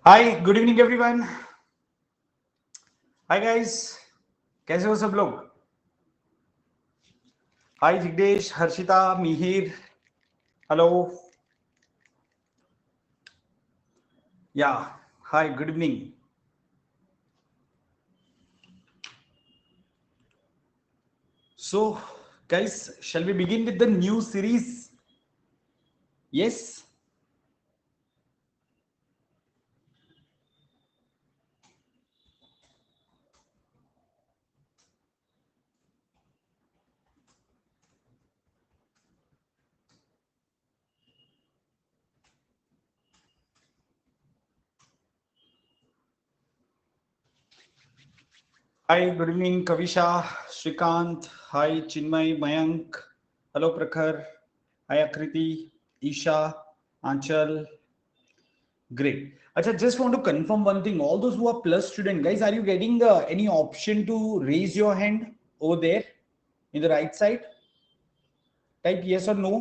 हाय good evening everyone. Hi guys, कैसे हो सब लोग? Hi Jignesh, Harshita, Mihir, hello. Yeah hi, good evening. So guys, shall we begin with the new series? Yes. Hi good evening Kavisha, Shrikant, hi Chinmay, Mayank, hello Prakhar, hi आकृति, ईशा, आंचल, great. Acha, just want to confirm one thing. All those who are plus student, guys, are you getting any option to raise your hand over there in the right side? Type yes or no.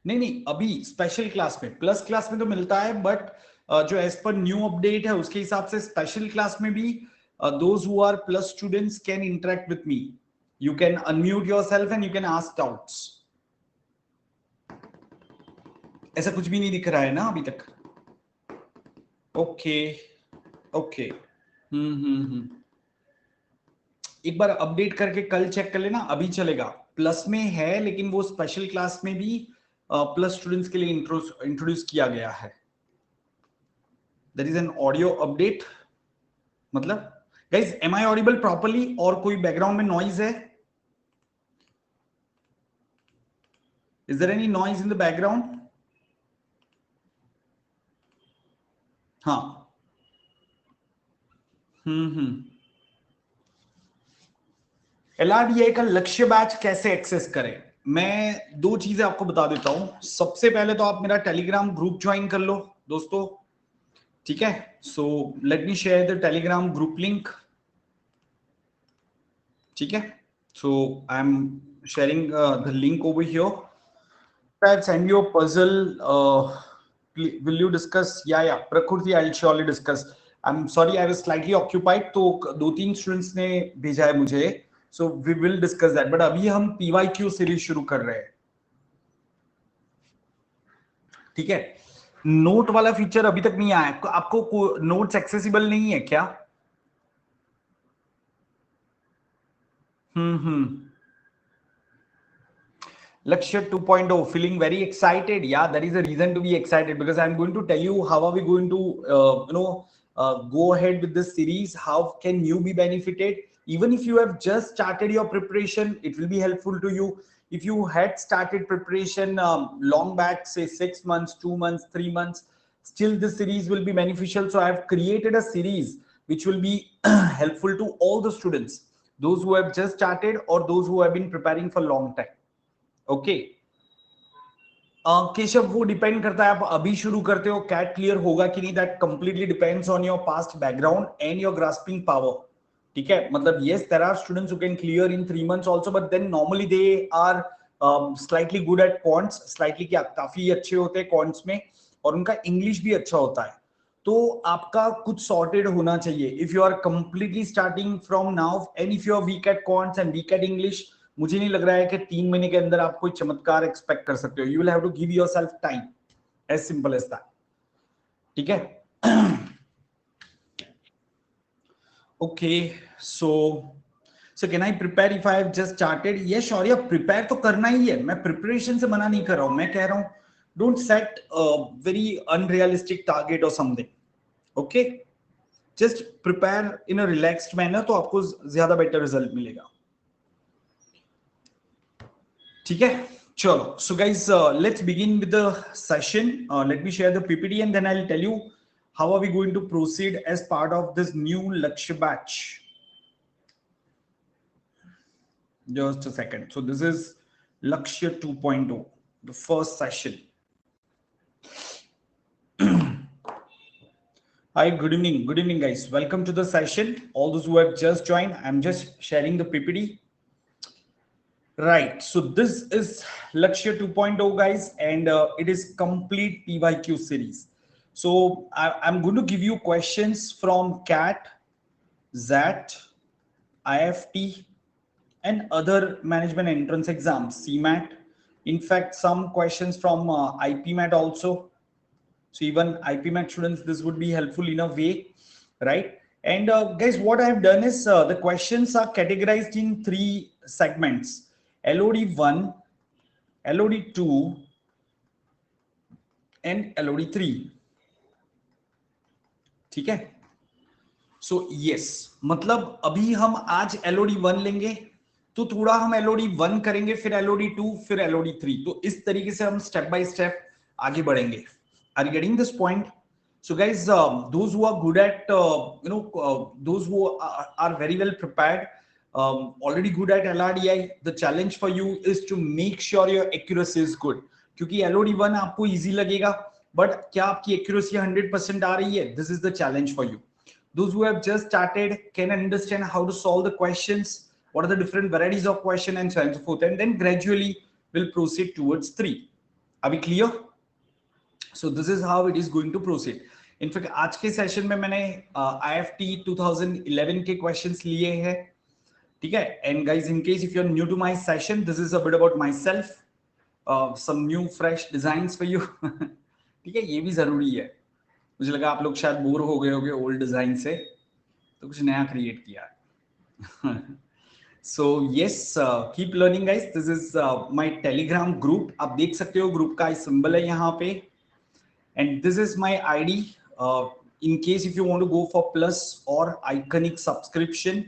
नहीं नहीं, अभी special class में, plus class में तो मिलता है, but जो as per new update है उसके हिसाब से स्पेशल क्लास में भी those who are plus students can interact with me. You can unmute yourself and you can ask doubts. ऐसा कुछ भी नहीं दिख रहा है ना अभी तक? Okay okay. एक बार अपडेट करके कल चेक कर लेना, अभी चलेगा. प्लस में है लेकिन वो स्पेशल क्लास में भी प्लस स्टूडेंट्स के लिए इंट्रोड्यूस किया गया है. There is an audio update. मतलब guys, am I audible properly? और कोई बैकग्राउंड में नॉइज है? Is there any noise in the background? हाँ. हम्म. एलआरडीए का लक्ष्य बैच कैसे एक्सेस करें? मैं दो चीजें आपको बता देता हूं. सबसे पहले तो आप मेरा टेलीग्राम ग्रुप ज्वाइन कर लो दोस्तों. ठीक है, so let me share the telegram group link. ठीक है, so I am sharing the link over here. I'll send you a puzzle. Will you discuss? Yeah, Prakriti, I'll surely discuss. I'm sorry, I was slightly occupied. तो दो तीन students ने भेजा है मुझे, so we will discuss that. But अभी हम PYQ series शुरू कर रहे हैं. ठीक है, नोट वाला फीचर अभी तक नहीं आया. आपको नोट्स एक्सेसिबल नहीं है क्या? हम्म. Lakshya 2.0, feeling very excited. Yeah, there is a reason to be excited because I'm going to tell you how are we going to, go ahead with this series. How can you be benefited? Even if you have just started your preparation, it will be helpful to you. If you had started preparation long back, say 6 months, 2 months, 3 months, still this series will be beneficial. So I have created a series which will be helpful to all the students, those who have just started or those who have been preparing for long time. Okay. Keshav, वो depend करता है आप अभी शुरू करते हो, cat clear होगा कि नहीं. That completely depends on your past background and your grasping power. ठीक है, मतलब yes, there are students who can clear in 3 months also, but then normally they are slightly good at quants. Slightly क्या, काफी अच्छे होते हैं quants में, और उनका इंग्लिश भी अच्छा होता है. तो आपका कुछ सॉर्टेड होना चाहिए. If you are completely starting from now and if you are weak at quants and weak at English, मुझे नहीं लग रहा है कि 3 महीने के अंदर आप कोई चमत्कार एक्सपेक्ट कर सकते हो. You will have to give yourself time, as simple as that. ठीक है. Okay, so can I prepare if I have just started? Yes sure, prepare तो करना ही है. मैं प्रिपरेशन से मना नहीं कर रहा हूं. मैं कह रहा हूं don't set very unrealistic target और something. Okay, just prepare in a relaxed manner, तो आपको ज्यादा बेटर रिजल्ट मिलेगा. ठीक है, चलो. So guys, let's begin with the session. Let me share the PPT and then I will tell you how are we going to proceed as part of this new Lakshya batch. Just a second. So this is Lakshya 2.0, the first session. Hi, good evening guys. Welcome to the session. All those who have just joined, I'm just sharing the PPT. Right. So this is Lakshya 2.0, guys, and it is complete PYQ series. So I'm going to give you questions from CAT, ZAT, IFT, and other management entrance exams, CMAT. In fact, some questions from IPMAT also. So even IPMAT students, this would be helpful in a way, right? And guys, what I've done is the questions are categorized in three segments: LOD1, LOD2, and LOD3. ठीक है? So yes, मतलब अभी हम आज Elodie 1 लेंगे, तो थोड़ा हम एलओडी 1 करेंगे, फिर एलओडी 2, फिर एलओडी 3। तो इस तरीके से हम स्टेप बाय स्टेप आगे बढ़ेंगे। Are you getting this point? So guys, those who are good at those who are very well prepared, already good at LRDI, the challenge for you is to make sure your accuracy is good. क्योंकि LOD1 आपको easy लगेगा, but क्या आपकी accuracy 100% आ रही है? This is the challenge for you. Those who have just started can understand how to solve the questions, what are the different varieties of question, and so on and so forth, and then gradually will proceed towards 3. Are we clear? So this is how it is going to proceed. In fact, आज के session में मैंने IFT 2011 के questions लिए हैं, ठीक है? And guys, in case if you're new to my session, this is a bit about myself, some new fresh designs for you. ठीक है, ये भी जरूरी है। मुझे लगा आप लोग शायद बोर हो गए होंगे ओल्ड डिजाइन से, तो कुछ नया क्रिएट किया। So yes, keep learning guys. This is my Telegram group. आप देख सकते हो ग्रुप का सिंबल है यहाँ पे, and this is my ID. In case if you want to go for plus और आइकनिक सब्सक्रिप्शन,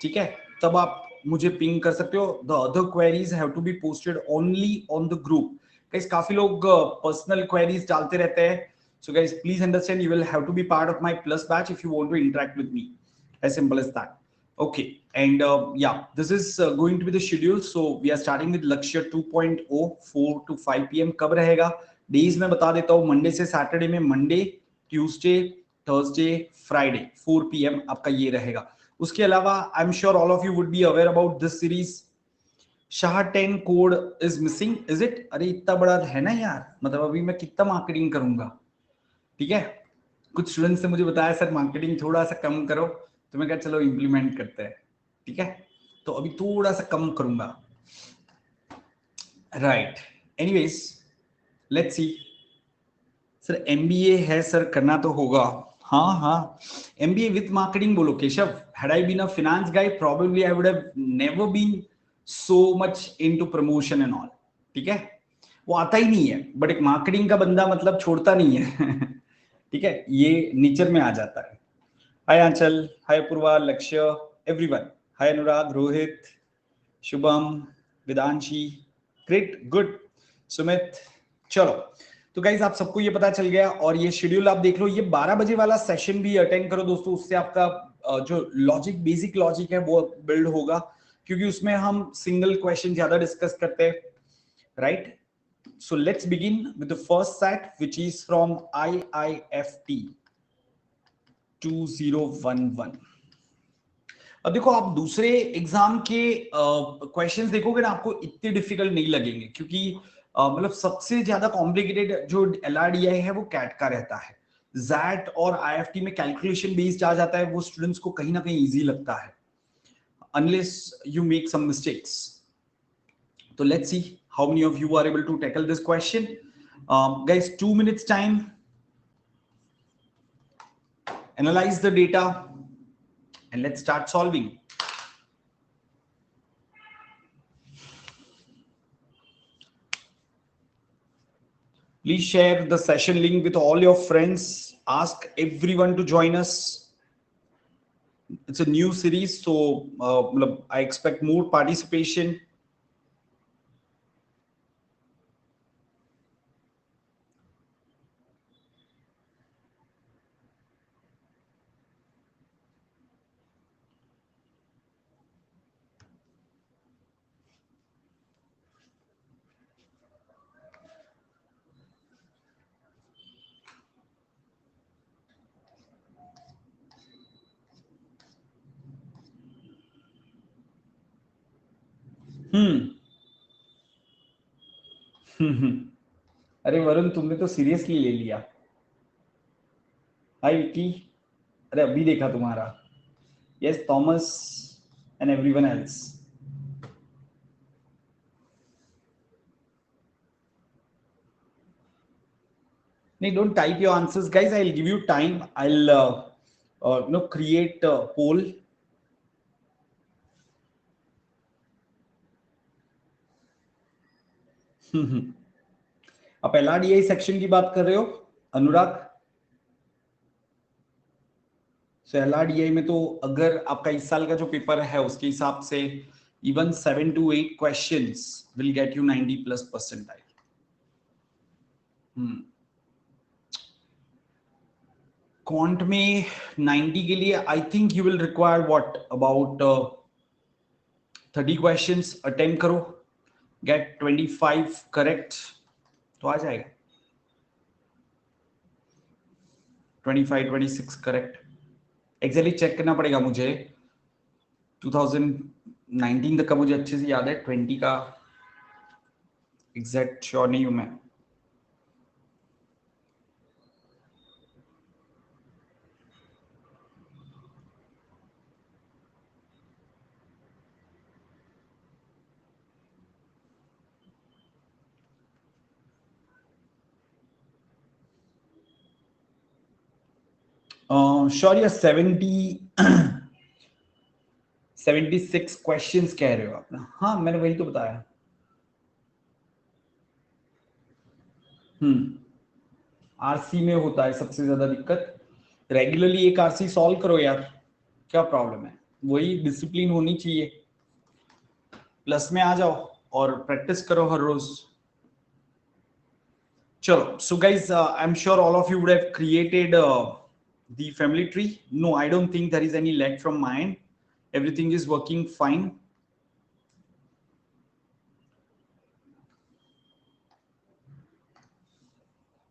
ठीक है, तब आप मुझे पिंग कर सकते हो। The other queries have to be posted only on the group. Guys, काफी लोग पर्सनल क्वेरीज डालते रहते हैं, so guys, please understand, you will have to be part of my plus batch if you want to interact with me. As simple as that. Okay, and yeah, this is going to be the schedule. So we are starting with Lakshya 2.0, 4 to 5 p.m. कब रहेगा? Days में बता देता हूँ, Monday से Saturday में, Monday, Tuesday, Thursday, Friday 4 p.m. आपका ये रहेगा। उसके अलावा I am sure all of you would be aware about this series. Shah 10 code is missing, is it? अरे इतना बड़ा है ना यार, मतलब अभी मैं कितना मार्केटिंग करूंगा, ठीक है? कुछ स्टूडेंट्स ने मुझे बताया सर मार्केटिंग थोड़ा सा कम करो, तो मैं कहा चलो इंप्लीमेंट करते हैं, ठीक है? तो अभी थोड़ा सा कम करूंगा, right? Anyways, let's see. Sir MBA है सर, करना तो होगा। हाँ हाँ, एमबीए विद मार्केटिंग बोलो Keshav. Had I been a finance guy, probably I would have never been so much into promotion and all, ठीक है? वो आता ही नहीं है, बट एक मार्केटिंग का बंदा मतलब छोड़ता नहीं है। ठीक है, ये नेचर में आ जाता है। हाय आंचल, हाय पूर्वा, लक्ष्य, एवरीवन। हाय अनुराग, रोहित, शुभम, वेदांशी, ग्रेट, गुड, सुमित। चलो, तो गाइज आप सबको ये पता चल गया, और ये शेड्यूल आप देख लो। ये 12 बजे वाला सेशन भी अटेंड करो दोस्तों, उससे आपका जो लॉजिक, बेसिक लॉजिक है वो बिल्ड होगा, क्योंकि उसमें हम सिंगल क्वेश्चन ज्यादा डिस्कस करते हैं, right? So let's begin with the first set, which is from IIFT 2011. अब देखो, आप दूसरे एग्जाम के क्वेश्चंस देखोगे ना, आपको इतने डिफिकल्ट नहीं लगेंगे, क्योंकि मतलब सबसे ज्यादा कॉम्प्लिकेटेड जो एलआरडीआई है वो कैट का रहता है। जैट और आईएफटी में कैलकुलेशन बेस्ड आ जाता है, वो स्टूडेंट्स को कहीं ना कहीं इजी लगता है, unless you make some mistakes. So let's see how many of you are able to tackle this question. Guys, 2 minutes time. Analyze the data and let's start solving. Please share the session link with all your friends. Ask everyone to join us. It's a new series, so I expect more participation. हम्म अरे वरुण, तुमने तो seriously ले लिया। हाय विकी। अरे अभी देखा तुम्हारा। Yes Thomas and everyone else. नहीं, don't type your answers, guys. I'll give you time. I'll create a poll. आप LRDI सेक्शन की बात कर रहे हो अनुराग? सो LRDI में तो अगर आपका इस साल का जो पेपर है उसके हिसाब से even 7 to 8 questions will get you 90 plus percentile. Quant में 90 के लिए I think you will require what about 30 questions attempt करो, गेट 25 करेक्ट तो आ जाएगा। 25 26 करेक्ट एग्जैक्टली चेक करना पड़ेगा मुझे। 2019 तक का मुझे अच्छे से याद है, 20 का एग्जैक्ट श्योर नहीं हूं मैं। श्योर या 76 क्वेश्चंस कह रहे हो आप ना? हाँ मैंने वही तो बताया। आरसी में होता है सबसे ज्यादा दिक्कत। रेगुलरली एक आरसी सॉल्व करो यार, क्या प्रॉब्लम है? वही डिसिप्लिन होनी चाहिए। प्लस में आ जाओ और प्रैक्टिस करो हर रोज। चलो, so guys I am sure all of you would have created the family tree. No, I don't think there is any lag from my end. Everything is working fine.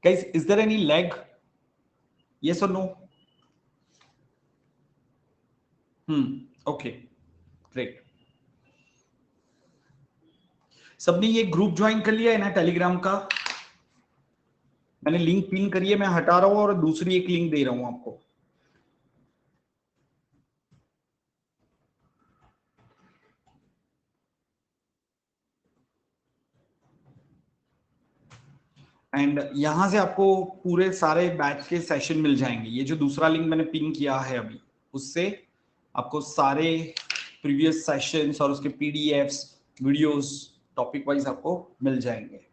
Guys, is there any lag? Yes or no? Okay, great. सबने ये group join कर लिया है ना Telegram का? मैंने link pin करी है, मैं हटा रहा हूं और दूसरी एक लिंक दे रहा हूं आपको। एंड यहां से आपको पूरे सारे बैच के सेशन मिल जाएंगे। ये जो दूसरा लिंक मैंने पिन किया है अभी, उससे आपको सारे प्रीवियस सेशंस और उसके पीडीएफ्स, वीडियोस टॉपिक वाइज आपको मिल जाएंगे।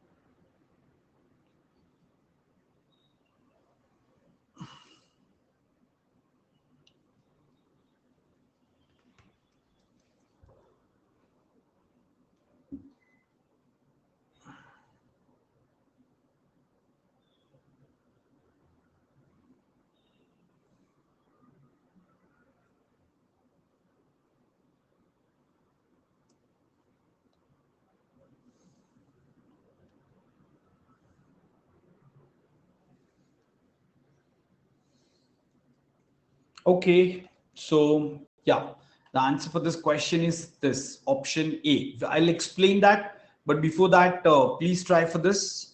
Okay, so yeah, the answer for this question is this option A. I'll explain that, but before that, please try for this.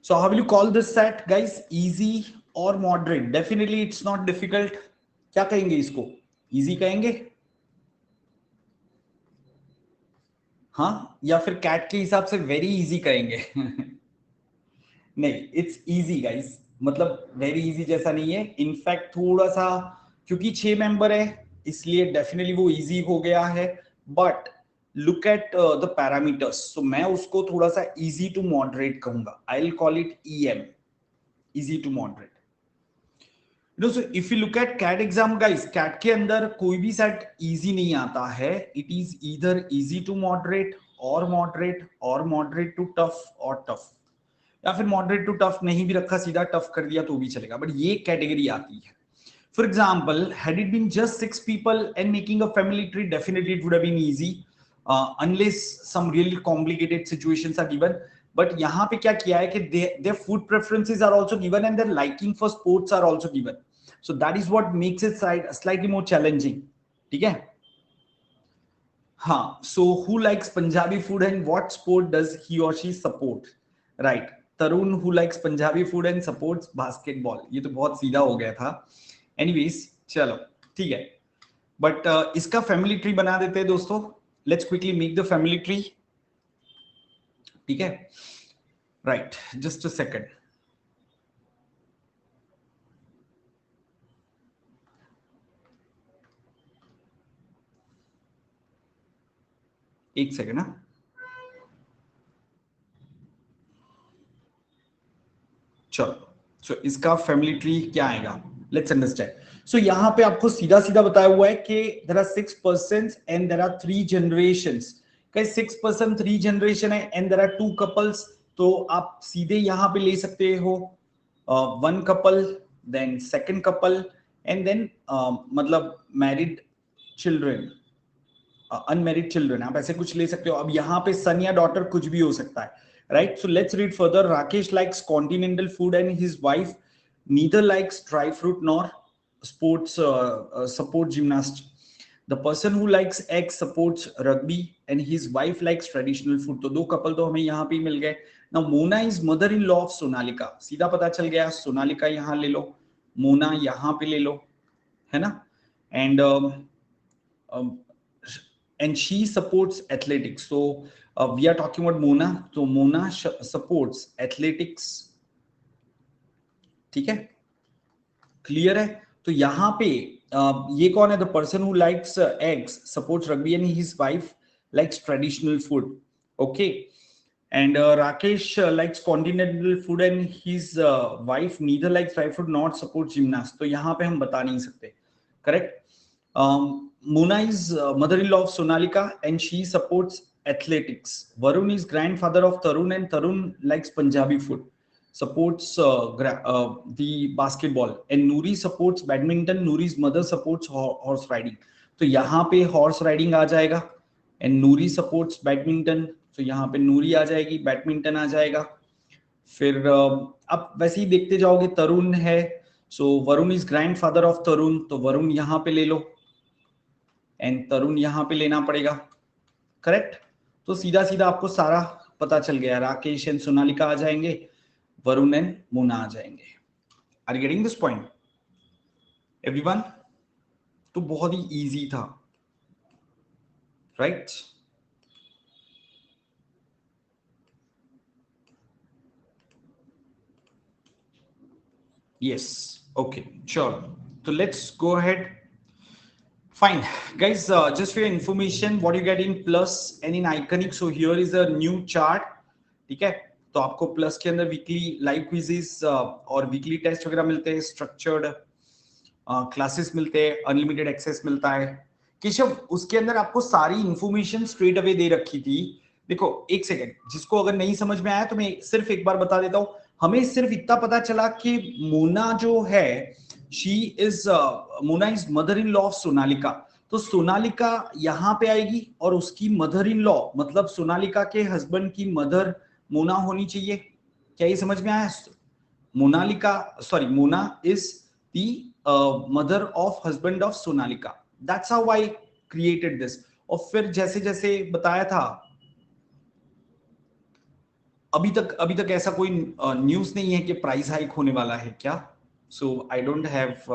So how will you call this set, guys? Easy or moderate? Definitely it's not difficult. क्या कहेंगे इसको? Easy कहेंगे? हाँ, या फिर cat के हिसाब से वेरी इजी कहेंगे? नहीं, इट्स इजी गाइस। मतलब वेरी इजी जैसा नहीं है, इनफैक्ट थोड़ा सा, क्योंकि 6 मेंबर है इसलिए डेफिनेटली वो इजी हो गया है। But look at the parameters, so मैं उसको थोड़ा सा इजी टू मॉडरेट कहूंगा। I will call it EM, easy to moderate. So if you look at CAT exam guys, CAT के अंदर कोई भी सेट इजी नहीं आता है। It is either easy to moderate और मॉडरेट टू टफ और टफ, या फिर मॉडरेट टू टफ नहीं भी रखा, सीधा टफ कर दिया तो भी चलेगा, बट ये कैटेगरी आती है. For example, had it been just 6 people and making a family tree, definitely it would have been easy, unless some really complicated situations are given. But यहाँ पे क्या किया है कि their food preferences are also given and their liking for sports are also given. So that is what makes it slightly more challenging. ठीक है? हाँ. So who likes Punjabi food and what sport does he or she support? Right. Tarun who likes Punjabi food and supports basketball. ये तो बहुत सीधा हो गया था. एनीवेज चलो ठीक है, बट इसका फैमिली ट्री बना देते हैं दोस्तों. Let's quickly make the family tree. ठीक है, राइट, जस्ट अ सेकंड. एक सेकंड. ना चलो, सो इसका फैमिली ट्री क्या आएगा, लेट्स अंडरस्टैंड. सो यहाँ पे आपको सीधा सीधा बताया हुआ है कि there are 6 persons and there are 3 generations. कहीं 6 पर्सन 3 जनरेशन है एंड देयर आर 2 कपल्स. तो आप सीधे यहाँ पे ले सकते हो 1 couple, then second couple, and then मतलब मैरिड चिल्ड्रन, अनमैरिड चिल्ड्रन, आप ऐसे कुछ ले सकते हो. अब यहाँ पे सन या डॉटर कुछ भी हो सकता है, right? So let's read further. Rakesh likes continental food and his wife neither likes dry fruit nor sports support gymnast. The person who likes eggs supports rugby and his wife likes traditional food. तो दो couple तो हमें यहाँ पे मिल गए. Now Mona is mother-in-law of Sonalika. सीधा पता चल गया, सोनालिका यहाँ ले लो, मोना यहाँ पे ले लो, है ना? And she supports athletics. So we are talking about Mona. So Mona supports athletics. ठीक है, क्लियर है? तो यहाँ पे ये कौन है? The person who likes eggs supports rugby and his wife likes traditional food. Okay, and Rakesh likes continental food and his wife neither likes dry fruit not support gymnast. तो यहाँ पे हम बता नहीं सकते. Correct. Mona is mother-in-law of Sonalika and she supports athletics. Varun is grandfather of Tarun and Tarun likes Punjabi food, supports the basketball, and Noori supports badminton. Noori's mother supports horse riding. तो यहाँ पे horse riding आ जाएगा and Noori supports badminton. तो यहाँ पे Noori आ जाएगी, badminton आ जाएगा. फिर अब वैसे ही देखते जाओगे, तरुण है, so Varun is grandfather of Tarun, तो वरुण यहाँ पे ले लो एंड तरुण यहाँ पे लेना पड़ेगा. करेक्ट. तो सीधा सीधा आपको सारा पता चल गया. राकेश एंड सोनालिका आ जाएंगे, वरुण एंड मोना आ जाएंगे. Are you getting this point everyone? तो बहुत ही इजी था, राइट? यस, ओके, चलो, तो let's go ahead. Fine, guys, just for your information, what you get in Plus and in Iconic. So here is a new chart. ठीक है, तो आपको Plus के अंदर वीकली लाइव क्विजेस और वीकली टेस्ट वगैरह मिलते हैं, स्ट्रक्चर्ड क्लासेस मिलते हैं, अनलिमिटेड एक्सेस मिलता है. केशव, उसके अंदर आपको सारी इंफॉर्मेशन स्ट्रेट अवे दे रखी थी. देखो एक सेकेंड, जिसको अगर नहीं समझ में आया तो मैं सिर्फ एक बार बता देता हूँ. हमें सिर्फ इतना पता चला कि मोना जो है, Mona is mother in law of Sonalika. तो सोनालिका यहाँ पे आएगी और उसकी मदर इन लॉ मतलब सोनालिका के हस्बैंड की मदर मोना होनी चाहिए. क्या ये समझ में आया? Mona is the mother of husband of Sonalika. That's how I created this. और फिर जैसे जैसे बताया था, अभी तक ऐसा कोई न्यूज नहीं है कि प्राइस हाइक होने वाला है क्या. So I don't have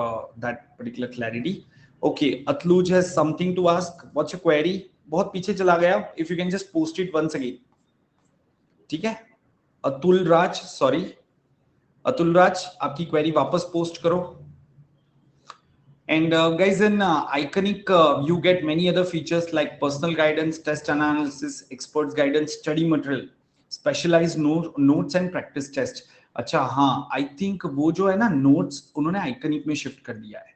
that particular clarity. Okay, Atluj has something to ask. What's your query? बहुत पीछे चला गया. If you can just post it once again. ठीक है? अतुल राज, आपकी क्वेरी वापस पोस्ट करो. And guys, in Iconic, you get many other features like personal guidance, test analysis, experts guidance, study material, specialized notes and practice test. अच्छा हाँ, I think वो जो है ना नोट्स, उन्होंने आइकनिक में शिफ्ट कर दिया है.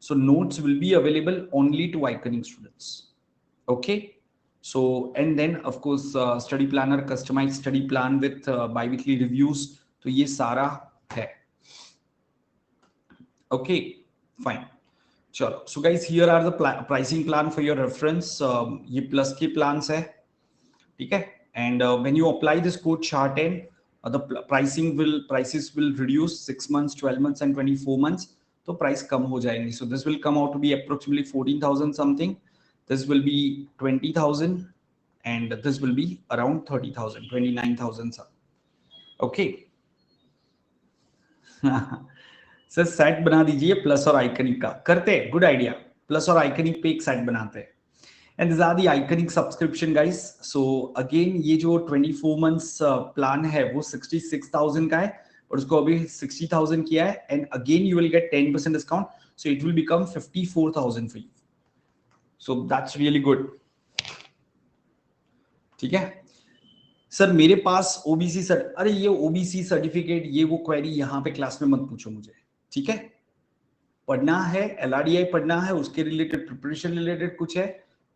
So notes will be available only to iconic students. Okay, So, and then of course study planner, customized study plan with bi-weekly reviews. तो ये सारा है. Okay, fine. चलो, so guys, here are the pricing plan for your reference. ये plus के plans है, ठीक है? And when you apply this code SHAR10, the prices will reduce 6 months, 12 months and 24 months. तो price कम हो जाएंगे. So this will come out to be approximately 14,000 something. This will be 20,000 and this will be around 30,000, 29,000 some. Okay. Sir set बना दीजिए plus और iconic का. करते हैं, good idea. Plus और आइकनिक पे एक सेट बनाते हैं. And these are the iconic subscription, guys. So again, ये जो 24 months plan है वो 66,000 का है और उसको अभी 60,000 किया है. And again you will get 10% discount, so it will become 54,000 for you. So that's really good. ठीक है सर, मेरे पास ओबीसी सर, अरे ये ओबीसी सर्टिफिकेट, ये वो क्वेरी यहाँ पे क्लास में मत पूछो मुझे, ठीक है? पढ़ना है, एलआरडीआई पढ़ना है, उसके रिलेटेड प्रिपरेशन रिलेटेड कुछ है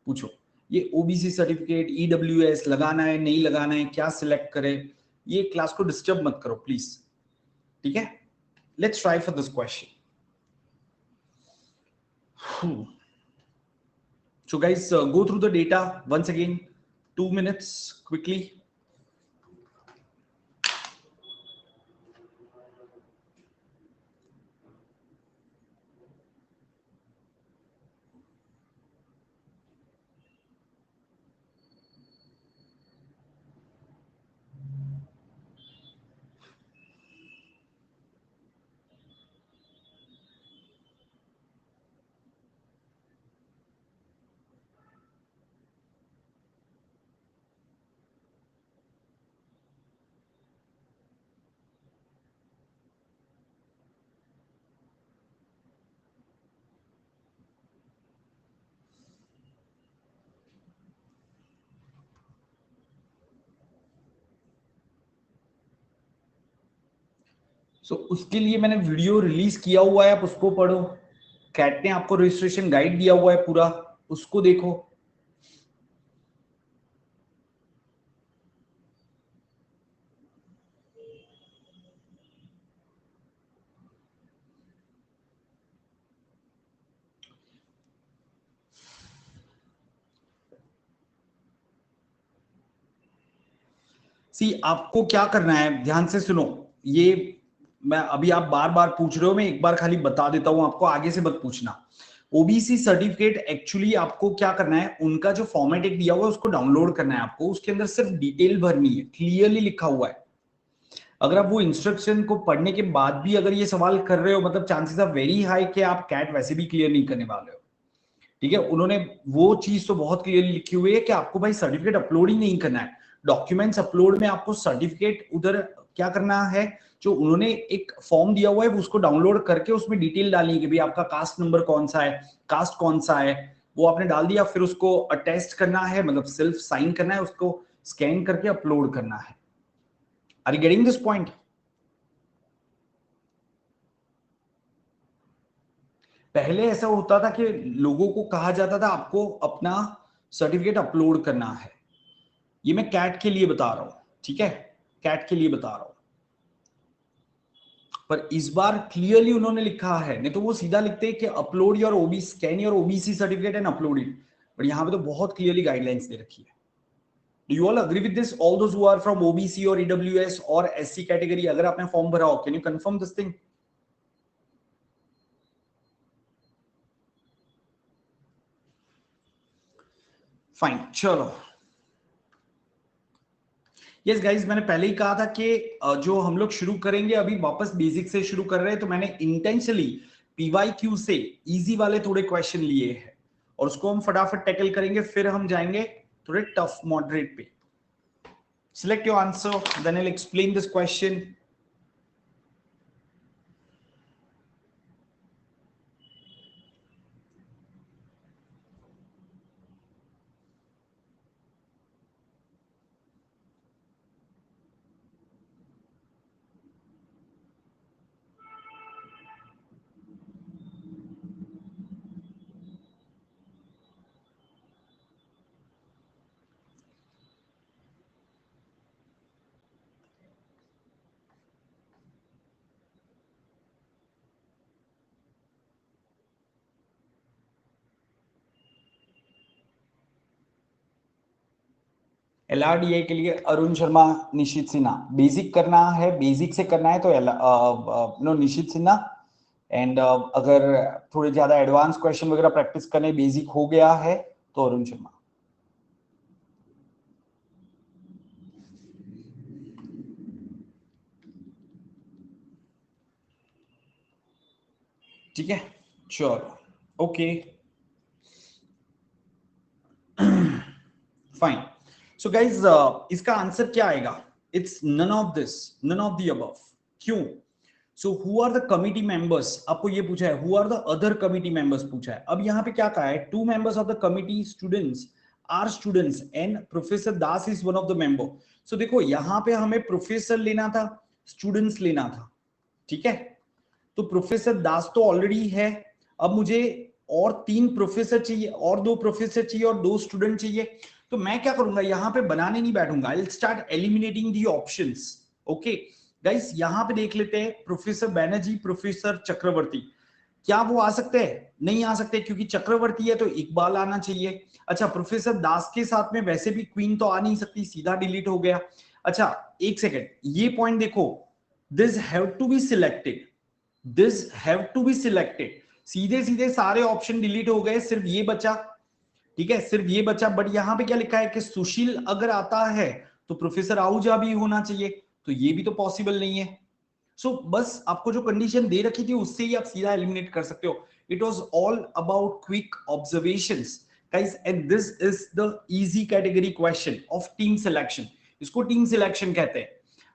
पूछो. ये ओबीसी सर्टिफिकेट, ईडब्ल्यूएस लगाना है नहीं लगाना है, क्या सिलेक्ट करें, ये क्लास को डिस्टर्ब मत करो प्लीज, ठीक है? Let's try for this question. So guys, go through the data once again, 2 minutes quickly. सो उसके लिए मैंने वीडियो रिलीज किया हुआ है, आप उसको पढ़ो. कैट ने आपको रजिस्ट्रेशन गाइड दिया हुआ है पूरा, उसको देखो. सी आपको क्या करना है, ध्यान से सुनो. ये मैं अभी, आप बार बार पूछ रहे हो, मैं एक बार खाली बता देता हूं आपको, आगे से मत पूछना. ओबीसी सर्टिफिकेट एक्चुअली आपको क्या करना है, उनका जो फॉर्मेट एक दिया हुआ है उसको डाउनलोड करना है आपको. उसके अंदर सिर्फ डिटेल भरनी है, क्लियरली लिखा हुआ है. अगर आप वो इंस्ट्रक्शन को पढ़ने के बाद भी अगर ये सवाल कर रहे हो, मतलब चांसेस आर वेरी हाई कि आप कैट वैसे भी क्लियर नहीं करने वाले हो, ठीक है? उन्होंने वो चीज तो बहुत क्लियरली लिखी हुई है कि आपको भाई सर्टिफिकेट अपलोड ही नहीं करना है. डॉक्यूमेंट्स अपलोड में आपको सर्टिफिकेट उधर क्या करना है, जो उन्होंने एक फॉर्म दिया हुआ है उसको डाउनलोड करके उसमें डिटेल डालनी है कि भाई आपका कास्ट नंबर कौन सा है, कास्ट कौन सा है, वो आपने डाल दिया. फिर उसको अटेस्ट करना है, मतलब सेल्फ साइन करना है, उसको स्कैन करके अपलोड करना है. Are you getting this point? पहले ऐसा होता था कि लोगों को कहा जाता था आपको अपना सर्टिफिकेट अपलोड करना है. ये मैं कैट के लिए बता रहा हूं, ठीक है? कैट के लिए बता रहा हूं. पर इस बार क्लियरली उन्होंने लिखा है, नहीं तो वो सीधा लिखते हैं कि upload your OBC, scan your OBC certificate and upload it. पर यहां पे तो बहुत क्लियरली गाइडलाइंस दे रखी है. Do you all agree with this, all those who are from OBC और ईडब्ल्यूएस और एससी कैटेगरी? अगर आपने फॉर्म भरा हो, can you confirm this thing? Fine, चलो. यस गाइस, मैंने पहले ही कहा था कि जो हम लोग शुरू करेंगे अभी वापस बेसिक से शुरू कर रहे हैं, तो मैंने इंटेंशनली पीवाईक्यू से इजी वाले थोड़े क्वेश्चन लिए हैं और उसको हम फटाफट टैकल करेंगे. फिर हम जाएंगे थोड़े टफ मॉडरेट पे. Select your answer, then I will explain this question. LRDI के लिए अरुण शर्मा, निशित सिन्हा। बेसिक करना है, बेसिक से करना है तो निशित सिन्हा। एंड अगर थोड़े ज्यादा एडवांस क्वेश्चन वगैरह प्रैक्टिस करने, बेसिक हो गया है तो अरुण शर्मा। ठीक है, चलो, ओके, फाइन। सो गाइज, इसका आंसर क्या आएगा? It's none of this, none of the above. क्यों? So who are the committee members, आपको ये पूछा है, who are the other committee members पूछा है। अब यहाँ पे क्या कहा है? 2 members of the committee students are students and professor Das is one of the member. So देखो, यहाँ पे हमें प्रोफेसर लेना था, स्टूडेंट्स लेना था, ठीक है? तो प्रोफेसर दास तो ऑलरेडी है। अब मुझे और 3 प्रोफेसर चाहिए, और 2 प्रोफेसर चाहिए, और 2 स्टूडेंट चाहिए। तो मैं क्या करूंगा, यहां पे बनाने नहीं बैठूंगा, I will start eliminating the options. Okay guys, यहां पे देख लेते हैं, प्रोफेसर बैनर्जी, प्रोफेसर चक्रवर्ती, क्या वो आ सकते हैं? नहीं आ सकते, क्योंकि चक्रवर्ती है तो इकबाल आना चाहिए। अच्छा, प्रोफेसर दास के साथ में वैसे भी क्वीन तो आ नहीं सकती, सीधा डिलीट हो गया। अच्छा, एक सेकेंड, ये पॉइंट देखो, this have to be selected, this have to be selected. सीधे सीधे सारे ऑप्शन डिलीट हो गए, सिर्फ ये बचा, ठीक है, सिर्फ ये बचा। बट यहां पे क्या लिखा है कि सुशील अगर आता है तो प्रोफेसर आहूजा भी होना चाहिए, तो ये भी तो पॉसिबल नहीं है। सो बस आपको जो कंडीशन दे रखी थी उससे ही आप सीधा एलिमिनेट कर सकते हो। It was all about quick observations guys, and this is the easy category question of team selection. इसको टीम सिलेक्शन कहते हैं।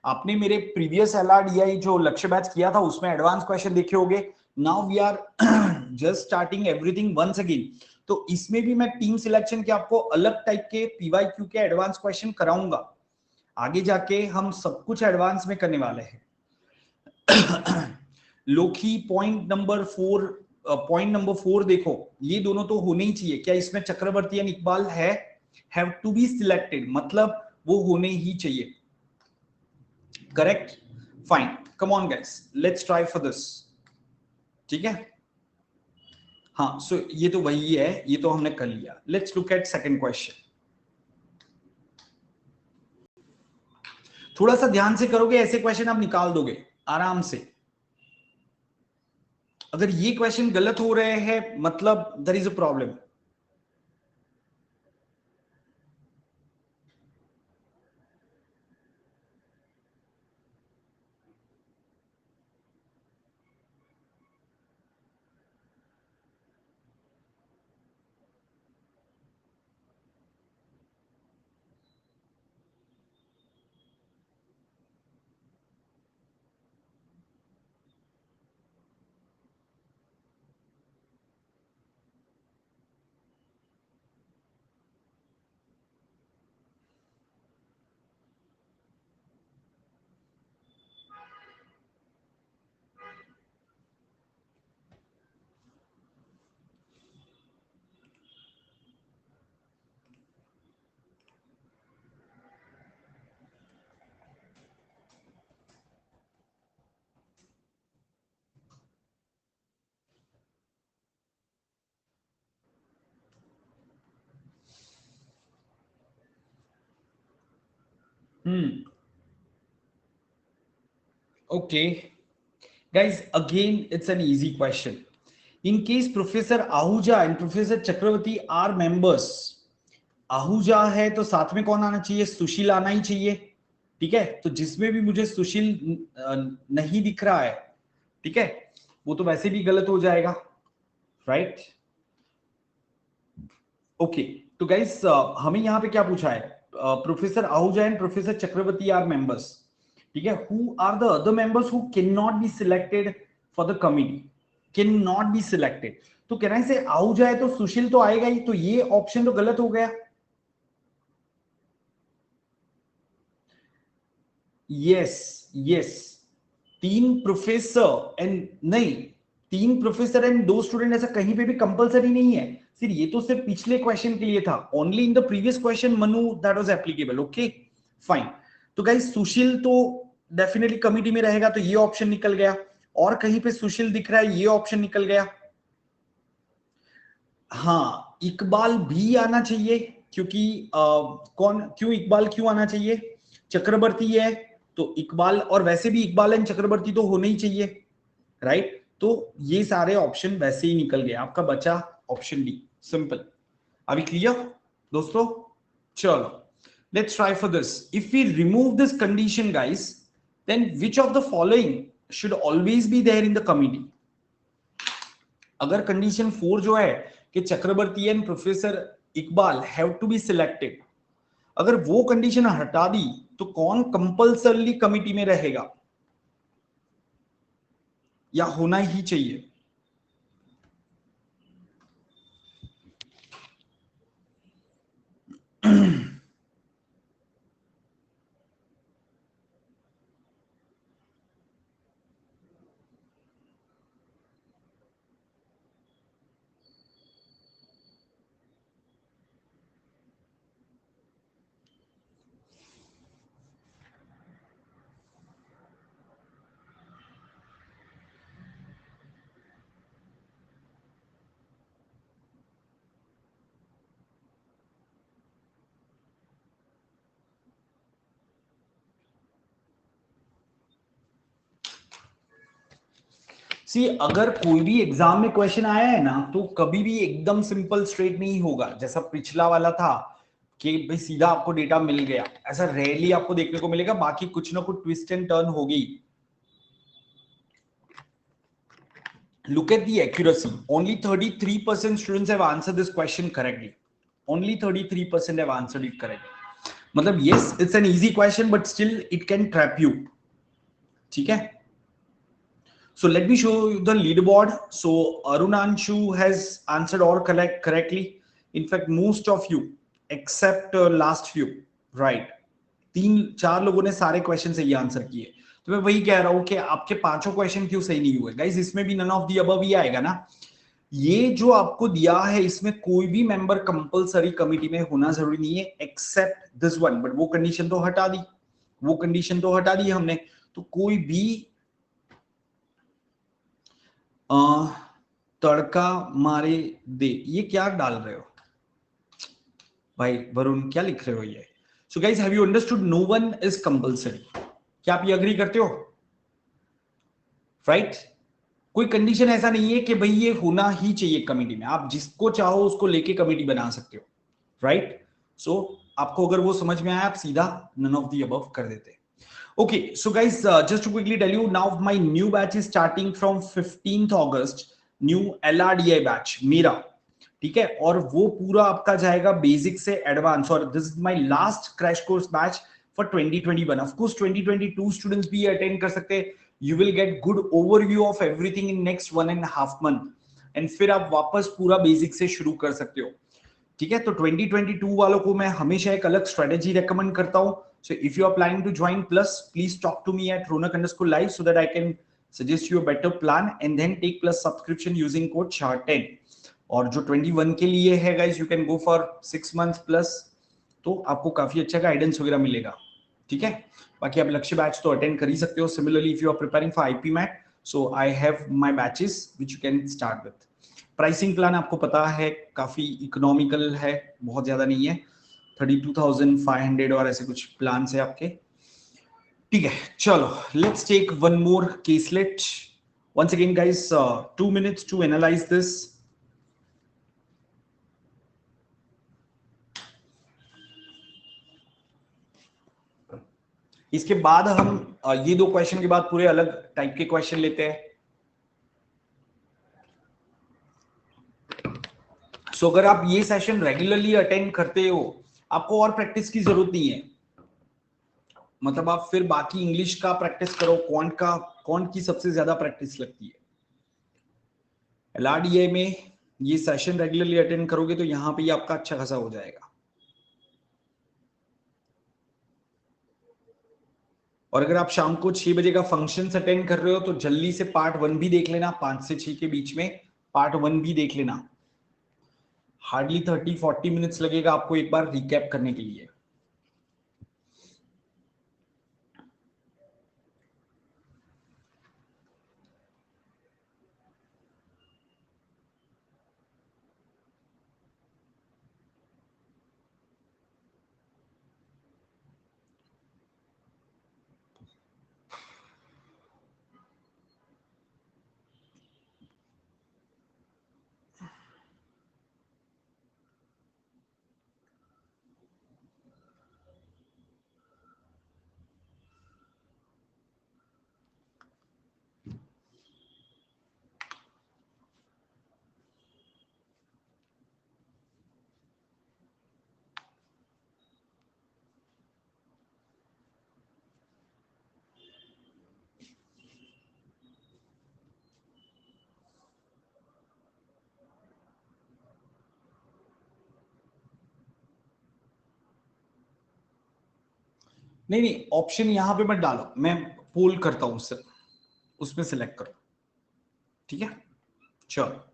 आपने मेरे प्रीवियस LRDI जो लक्ष्य बैच किया था उसमें एडवांस क्वेश्चन देखे होंगे। Now we are just starting everything once again. तो इसमें भी मैं टीम सिलेक्शन के आपको अलग टाइप के PYQ के एडवांस क्वेश्चन कराऊंगा। आगे जाके हम सब कुछ एडवांस में करने वाले हैं। लोकी पॉइंट नंबर 4 देखो, ये दोनों तो होने ही चाहिए। क्या इसमें चक्रवर्ती एंड इकबाल है? हैव टू बी सिलेक्टेड, मतलब वो होने ही चाहिए। Correct, fine, come on guys, let's try for this. ठीक है, हाँ, सो ये तो वही है, ये तो हमने कर लिया। Let's look at second question. थोड़ा सा ध्यान से करोगे, ऐसे क्वेश्चन आप निकाल दोगे आराम से। अगर ये क्वेश्चन गलत हो रहे हैं मतलब there is a problem. Okay, guys, again, it's an easy question. In case Professor Ahuja and Professor Chakravarti are members, Ahuja है तो साथ में कौन आना चाहिए? सुशील आना ही चाहिए, ठीक है? तो जिसमें भी मुझे सुशील नहीं दिख रहा है, ठीक है, वो तो वैसे भी गलत हो जाएगा, राइट? ओके, तो गाइस, हमें यहाँ पे क्या पूछा है? Professor Ahuja and professor Chakraborty are members, ठीक है? Who are the other members who can not be selected for the committee? Can not be selected, तो कहना है से आहूजा है तो सुशील तो आएगा ही, तो ये ऑप्शन तो गलत हो गया। यस, यस, 3 प्रोफेसर एंड नहीं, 3 प्रोफेसर एंड 2 स्टूडेंट, ऐसा कहीं पे भी कंपलसरी नहीं है। सिर्फ ये तो सिर्फ पिछले क्वेश्चन के लिए था, only in the previous question Manu that was applicable. Okay, fine. तो गाइस, सुशील तो डेफिनेटली कमिटी में रहेगा, तो ये ऑप्शन निकल गया। और कहीं पे सुशील दिख रहा है, ये ऑप्शन निकल गया। हाँ, इकबाल भी आना चाहिए, क्योंकि कौन क्यों इकबाल क्यों आना चाहिए, चक्रवर्ती है तो इकबाल, और वैसे भी इकबाल एंड चक्रवर्ती तो होना ही चाहिए, राइट। तो ये सारे ऑप्शन वैसे ही निकल गए, आपका बचा ऑप्शन डी, सिंपल। अभी क्लियर दोस्तों? चलो let's try for this. If we remove this condition guys, then which of the following should always be there in the committee? अगर कंडीशन 4 जो है कि Chakraborty and professor Iqbal have to be selected, अगर वो condition हटा दी तो कौन कंपल्सरली कमिटी में रहेगा या होना ही चाहिए? सी अगर कोई भी एग्जाम में क्वेश्चन आया है ना, तो कभी भी एकदम सिंपल स्ट्रेट नहीं होगा, जैसा पिछला वाला था कि भाई सीधा आपको डेटा मिल गया, ऐसा रेयरली आपको देखने को मिलेगा, बाकी कुछ ना कुछ ट्विस्ट एंड टर्न होगी। Look at the accuracy. Only 33% students have answered this question correctly. Only 33% have answered it correctly. मतलब yes, it's an easy question, but still it can trap you. ठीक है? So let me show you the leaderboard. So Arunanshu has answered all correctly. In fact, most of you, except last few, right? 3-4 लोगों ने सारे question सही answer किए। तो मैं वही कह रहा हूं कि आपके पांचों क्वेश्चन क्यों सही नहीं हुए गाइस, इसमें भी नन ऑफ दी अबव ही आएगा ना। ये जो आपको दिया है इसमें कोई भी मेंबर कंपलसरी कमिटी में होना जरूरी नहीं है एक्सेप्ट दिस वन, बट वो कंडीशन तो हटा दी, वो कंडीशन तो हटा दी हमने। तो कोई भी तड़का मारे दे, ये क्या डाल रहे हो भाई वरुण, क्या लिख रहे हो ये? So guys have you understood, no one is compulsory. क्या आप ये अग्री करते हो? राइट कोई कंडीशन ऐसा नहीं है कि भाई ये होना ही चाहिए कमेटी में, आप जिसको चाहो उसको लेके कमेटी बना सकते हो, राइट। सो आपको अगर वो समझ में आया, आप सीधा नन ऑफ द अबव कर देते। Okay, so guys, just to quickly tell you, now my new batch is starting from 15th August, new LRDI batch मेरा, ठीक है, और वो पूरा आपका जाएगा बेसिक से एडवांस, और this is my last crash course batch for 2021। Of course 2022 students भी अटेंड कर सकते हैं, you will get good overview of everything in next 1.5 month, and फिर आप वापस पूरा बेसिक से शुरू कर सकते हो, ठीक है। तो 2022 वालों को मैं हमेशा एक अलग स्ट्रेटेजी रेकमेंड करता हूं। So if you are planning to join plus, please talk to me at ronak_live so that I can suggest you a better plan and then take plus subscription using code SHAR10। और जो 21 के लिए है guys, you can go for 6 months plus, तो आपको काफी अच्छा guidance वगैरह मिलेगा, ठीक है। बाकी आप लक्ष्य बैच तो अटेंड कर ही सकते हो। Similarly if you are preparing for IPMAT, so I have my batches which you can start with. Pricing plan आपको पता है काफी इकोनॉमिकल है, बहुत ज्यादा नहीं है, 32,500 और ऐसे कुछ प्लान है आपके, ठीक है। चलो let's take one more caselet once again guys, 2 minutes to analyze this। इसके बाद हम ये दो क्वेश्चन के बाद पूरे अलग टाइप के क्वेश्चन लेते हैं। सो अगर आप ये सेशन रेगुलरली अटेंड करते हो, आपको और प्रैक्टिस की जरूरत नहीं है, मतलब आप फिर बाकी इंग्लिश का प्रैक्टिस करो, क्वांट का, क्वांट की सबसे ज्यादा प्रैक्टिस लगती है। एलआरडीए में ये सेशन रेगुलरली अटेंड करोगे तो यहां पे आपका अच्छा खासा हो जाएगा। और अगर आप शाम को 6 बजे का फंक्शन अटेंड कर रहे हो तो जल्दी से पार्ट 1 भी देख लेना, 5 से 6 के बीच में पार्ट 1 भी देख लेना। हार्डली 30-40 मिनट्स लगेगा आपको एक बार रिकैप करने के लिए। नहीं नहीं, ऑप्शन यहां पे मत डालो, मैं पोल करता हूं उससे, उसमें सिलेक्ट करो, ठीक है। चलो,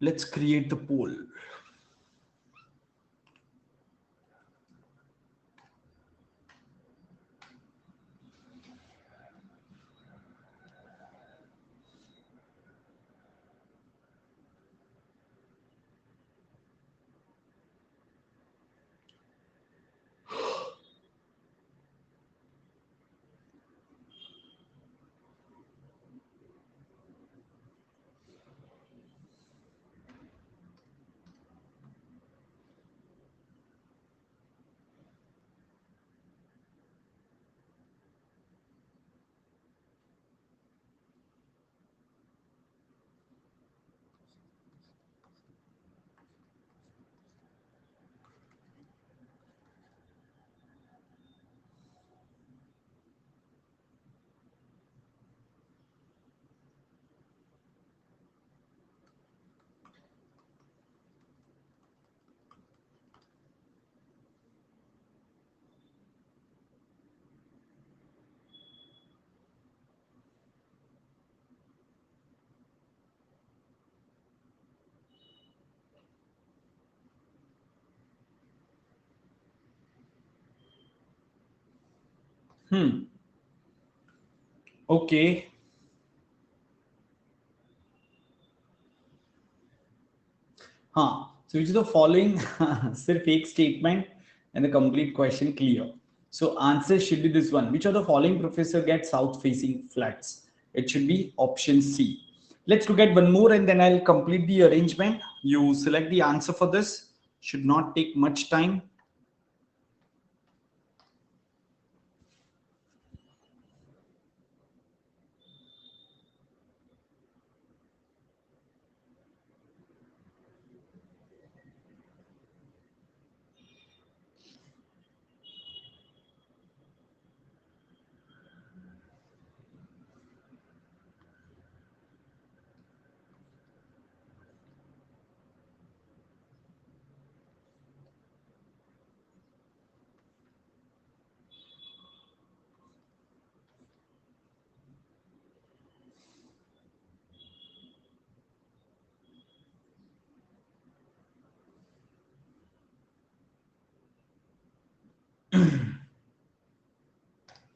let's create the poll. Okay, हाँ, so which is the following सिर्फ एक statement and the complete question clear. So answer should be this one. Which of the following professor gets south facing flats? It should be option C. Let's look at one more and then I'll complete the arrangement. You select the answer for this. Should not take much time.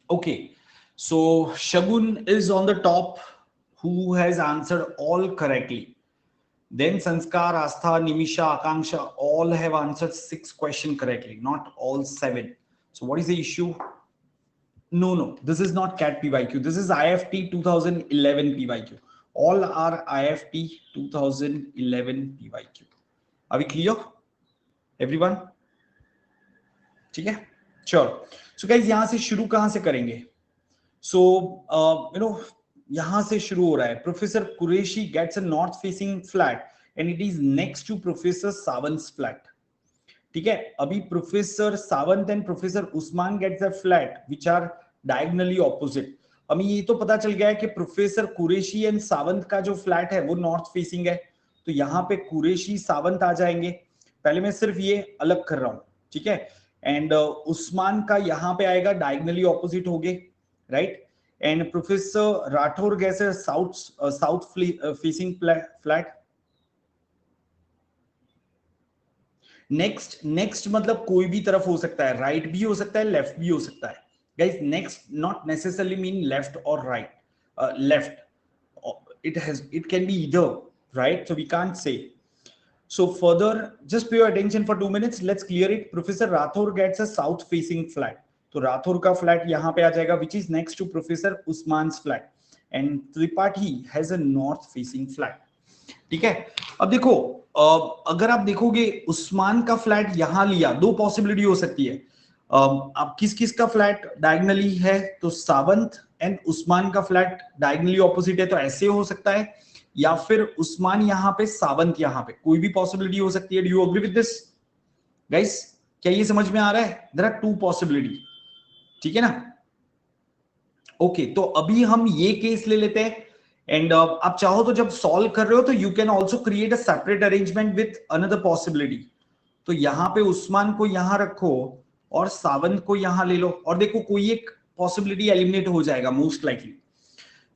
Okay, so Shagun is on the top, who has answered all correctly. Then Sanskar, Astha, Nimisha, Akanksha all have answered 6 questions correctly, not all 7. So what is the issue? No, this is not CAT PYQ. This is IFT 2011 PYQ. All are IFT 2011 PYQ. Are we clear, everyone? ठीक है, चलो। So guys, यहाँ से शुरू कहाँ से करेंगे? So यहाँ से शुरू हो रहा है. Professor Qureshi gets a north facing flat and it is next to Professor Sawant's flat. ठीक है, अभी professor Sawant and professor Usman gets a flat which are diagonally opposite. अभी ये तो पता चल गया है कि प्रोफेसर कुरैशी एंड सावंत का जो फ्लैट है वो नॉर्थ फेसिंग है, तो यहाँ पे कुरैशी सावंत आ जाएंगे. पहले मैं सिर्फ ये अलग कर रहा हूं, ठीक है. एंड उस्मान का यहाँ पे आएगा, डायगोनली ऑपोजिट हो गए, right. And professor Rathore gets a south facing flat. Next मतलब कोई भी तरफ हो सकता है, राइट भी हो सकता है, लेफ्ट भी हो सकता है. Guys, next not necessarily mean left और right. Left, it can be either, right? So we can't say. So further, just pay attention for 2 minutes. Let's clear it. Professor Rathore gets a south facing flat. तो राठौर का flat यहाँ पे आ जाएगा, which is next to Professor Usman's flat. And Tripathi has a north facing flat. ठीक है. अब देखो, अगर आप देखोगे उस्मान का फ्लैट यहां लिया, दो पॉसिबिलिटी हो सकती है. अब किस किस का फ्लैट डायगोनली है, तो सावंत एंड उस्मान का फ्लैट डायगोनली ऑपोजिट है, तो ऐसे हो सकता है, या फिर उस्मान यहां पे सावंत यहां पे, कोई भी पॉसिबिलिटी हो सकती है. Do you agree with this guys? क्या ये समझ में आ रहा है? देयर आर 2 पॉसिबिलिटी, ठीक है ना. ओके, तो अभी हम ये केस ले लेते हैं. एंड आप चाहो तो जब सॉल्व कर रहे हो तो you can also create a separate arrangement with another possibility. तो यहां पे उस्मान को यहां रखो और सावंत को यहां ले लो, और देखो कोई एक पॉसिबिलिटी एलिमिनेट हो जाएगा मोस्ट लाइकली।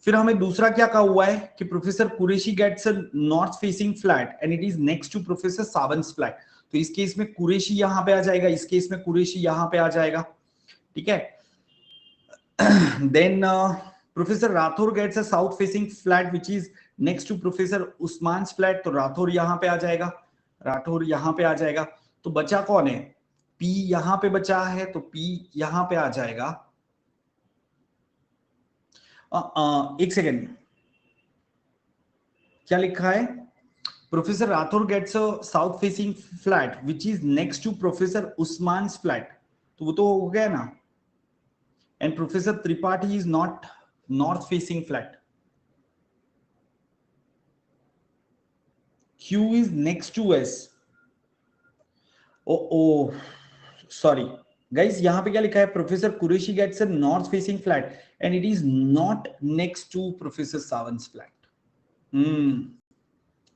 फिर हमें दूसरा क्या कहा हुआ है कि professor Qureshi gets a north facing flat and it is next to professor Sawant flat. तो इस केस में कुरैशी यहां पे आ जाएगा, इस केस में कुरैशी यहां पे आ जाएगा, ठीक है। Then professor Rathore gets a south facing flat which is next to professor Usman flat, तो राठौर यहां पे आ जाएगा, राठौर यहां पे आ जाएगा। तो बचा कौन है, पी यहां पे बचा है, तो पी यहां पे आ जाएगा। एक सेकेंड, क्या लिखा है, professor Rathore gets a south facing flat which is next to professor Usman flat, तो वो तो हो गया ना। And professor Tripathi is not north facing flat, Q is next to S. Oh sorry guys, यहां पे क्या लिखा है, professor Qureshi gets a north facing flat and it is not next to professor Sawant flat.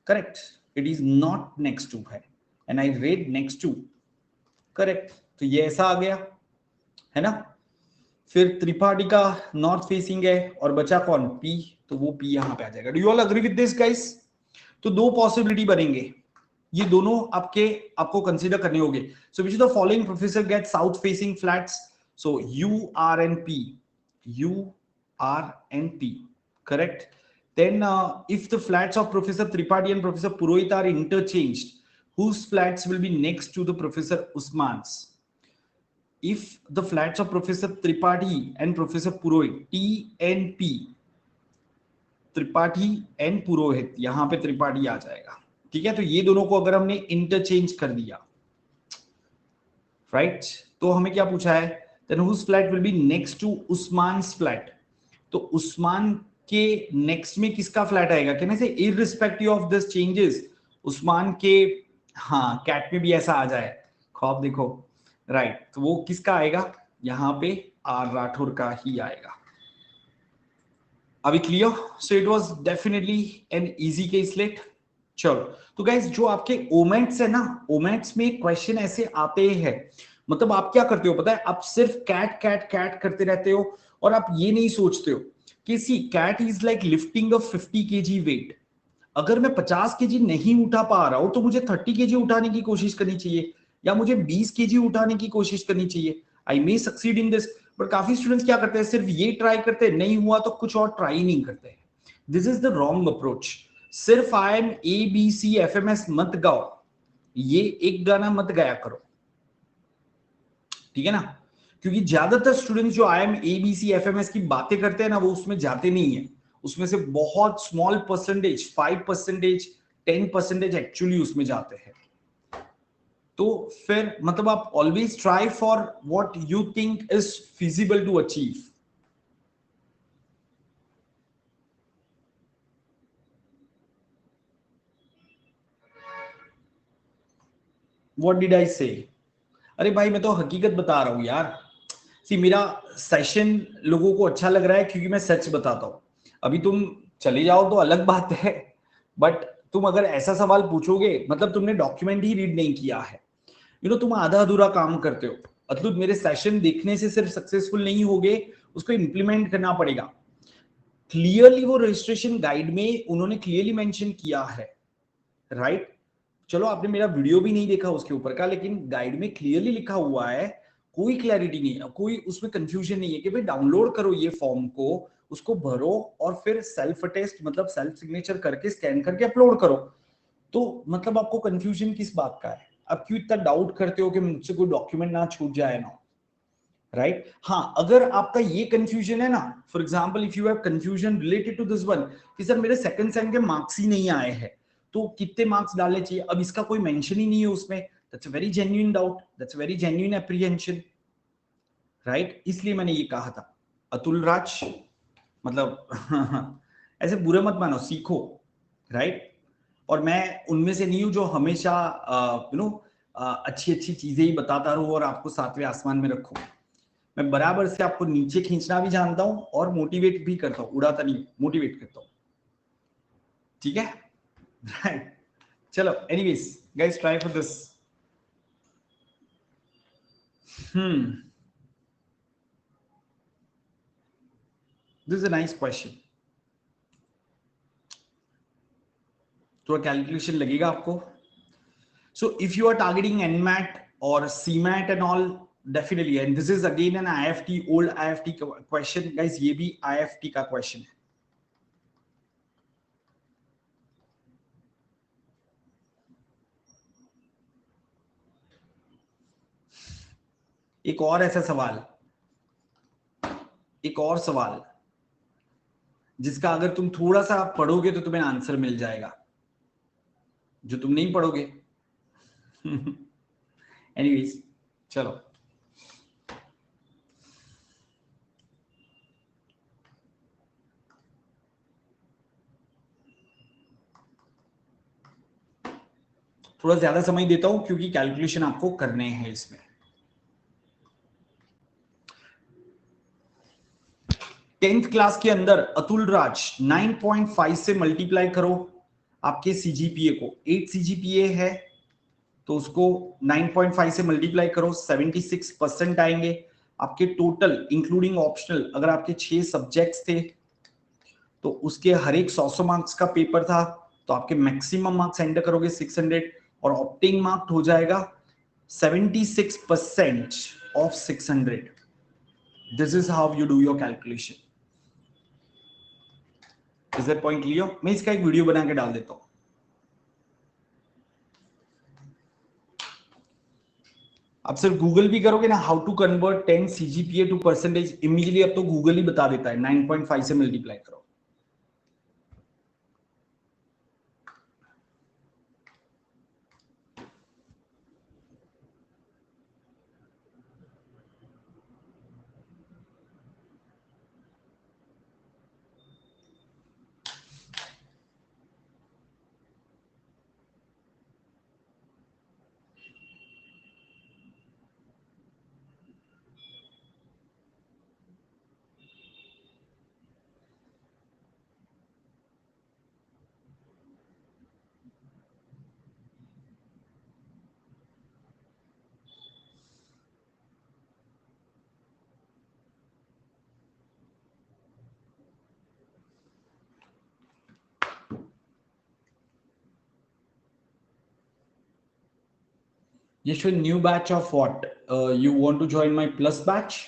Correct, it is not next to है, and I read next to, correct. तो ये ऐसा आ गया है ना। फिर त्रिपाठी का नॉर्थ फेसिंग है, और बचा कौन, पी, तो वो पी यहां पे आ जाएगा। Do you all agree with this guys? तो दो पॉसिबिलिटी बनेंगे, ये दोनों आपको कंसीडर करने होंगे। So which is the following professor get south facing flats, so U R and P, U R and P, correct. then if the flats of Professor Tripathi and Professor Purohit are interchanged, whose flats will be next to the Professor Usman's? If the flats of Professor Tripathi and Professor Purohit, T and P, Tripathi and Purohit, यहां पे त्रिपाठी आ जाएगा, ठीक है। तो ये दोनों को अगर हमने इंटरचेंज कर दिया, राइट, तो हमें क्या पूछा है, then whose flat will be next to Usman's flat. तो उस्मान के नेक्स्ट में किसका फ्लैट आएगा, कहने से irrespective of this changes, Usman के, हाँ कैट में भी ऐसा आ जाए, ख्वाब देखो, राइट, तो वो किसका आएगा, यहां पे आर राठौर का ही आएगा। अभी clear? So it was definitely an easy case late. चलो, तो गाइस जो आपके ओमेट्स है ना, ओमेट्स में क्वेश्चन ऐसे आते हैं, मतलब आप क्या करते हो पता है, आप सिर्फ कैट कैट कैट करते रहते हो, और आप ये नहीं सोचते हो कि see CAT is like lifting a 50 kg weight. अगर मैं 50 केजी नहीं उठा पा रहा हूं, तो मुझे 30 केजी उठाने की कोशिश करनी चाहिए, या मुझे 20 केजी उठाने की कोशिश करनी चाहिए। आई मे सक्सीड इन दिस, बट काफी स्टूडेंट्स क्या करते हैं, सिर्फ ये ट्राई करते हैं, नहीं हुआ तो कुछ और ट्राई नहीं करते। This is the wrong approach. सिर्फ आई एम ABCFMS मत गाओ, ये एक गाना मत गाया करो, ठीक है ना। क्योंकि ज्यादातर स्टूडेंट्स जो IM ABC FMS की बातें करते हैं ना, वो उसमें जाते नहीं है। उसमें से बहुत स्मॉल परसेंटेज, 5%, 10% एक्चुअली उसमें जाते हैं। तो फिर मतलब आप always try for what you think is feasible to achieve. What did I say? अरे भाई मैं तो हकीकत बता रहा हूं यार। सी मेरा सेशन लोगों को अच्छा लग रहा है क्योंकि मैं सच बताता हूं। अभी तुम चले जाओ तो अलग बात है, बट तुम अगर ऐसा सवाल पूछोगे, मतलब तुमने डॉक्यूमेंट ही रीड नहीं किया है, तुम आधा अधूरा काम करते हो। अतुल मेरे सेशन देखने से सिर्फ सक्सेसफुल नहीं होगे, उसको इंप्लीमेंट करना पड़ेगा। क्लियरली वो रजिस्ट्रेशन गाइड में उन्होंने क्लियरली मेंशन किया है, राइट। चलो आपने मेरा वीडियो भी नहीं देखा उसके ऊपर का, लेकिन गाइड में क्लियरली लिखा हुआ है, कोई क्लैरिटी नहीं है, कोई उसमें कंफ्यूजन नहीं है कि भाई डाउनलोड करो ये फॉर्म को, उसको भरो, और फिर सेल्फ अटेस्ट मतलब सेल्फ सिग्नेचर करके स्कैन करके अपलोड करो। तो मतलब आपको कंफ्यूजन किस बात का है? आप क्यों इतना डाउट करते हो कि मुझसे कोई डॉक्यूमेंट ना छूट जाए ना, राइट। हाँ, अगर आपका ये कंफ्यूजन है ना, for example if you have confusion related to this one कि सर मेरे सेकंड सेम के मार्क्स ही नहीं आए हैं, तो कितने मार्क्स डालने चाहिए, अब इसका कोई मेंशन ही नहीं है उसमें, that's a very genuine doubt, that's a very genuine apprehension, right. इसलिए मैंने ये कहा था अतुल राज, मतलब ऐसे बुरे मत मानो, सीखो, राइट। और मैं उनमें से नहीं हूं जो हमेशा अच्छी अच्छी चीजें ही बताता रहूं और आपको सातवें आसमान में रखूं। मैं बराबर से आपको नीचे खींचना भी जानता हूं और मोटिवेट भी करता हूं, उड़ाता नहीं, मोटिवेट करता हूं, ठीक है, राइट। चलो anyways guys, try for this. This is a nice question. थोड़ा कैलकुलेशन लगेगा आपको. So if you are targeting NMAT or CMAT and all, definitely, and this is again an IFT, old IFT question, guys. ये भी IFT का question है. एक और ऐसा सवाल, एक और सवाल जिसका अगर तुम थोड़ा सा पढ़ोगे तो तुम्हें आंसर मिल जाएगा, जो तुम नहीं पढ़ोगे. एनीवेज, चलो. थोड़ा ज्यादा समय देता हूं क्योंकि कैलकुलेशन आपको करने हैं इसमें. टेंथ क्लास के अंदर अतुल राज 9.5 से मल्टीप्लाई करो आपके सीजीपीए को. 8 सीजीपीए है तो उसको 9.5 से मल्टीप्लाई करो, 76% आएंगे आपके टोटल इंक्लूडिंग ऑप्शनल. अगर आपके 6 सब्जेक्ट्स थे तो उसके हर एक 100 मार्क्स का पेपर था, तो आपके मैक्सिमम मार्क्स एंटर करोगे 600 और ऑप्टिंग मार्क हो जाएगा 76% of 600. This is how you do your calculation. Is that point clear? मैं इसका एक वीडियो बना के डाल देता हूं. अब सिर्फ गूगल भी करोगे ना, how to convert 10 CGPA to percentage, immediately अब तो गूगल ही बता देता है. 9.5 से मल्टीप्लाई करो. Yeshwant, new batch of what? You want to join my plus batch?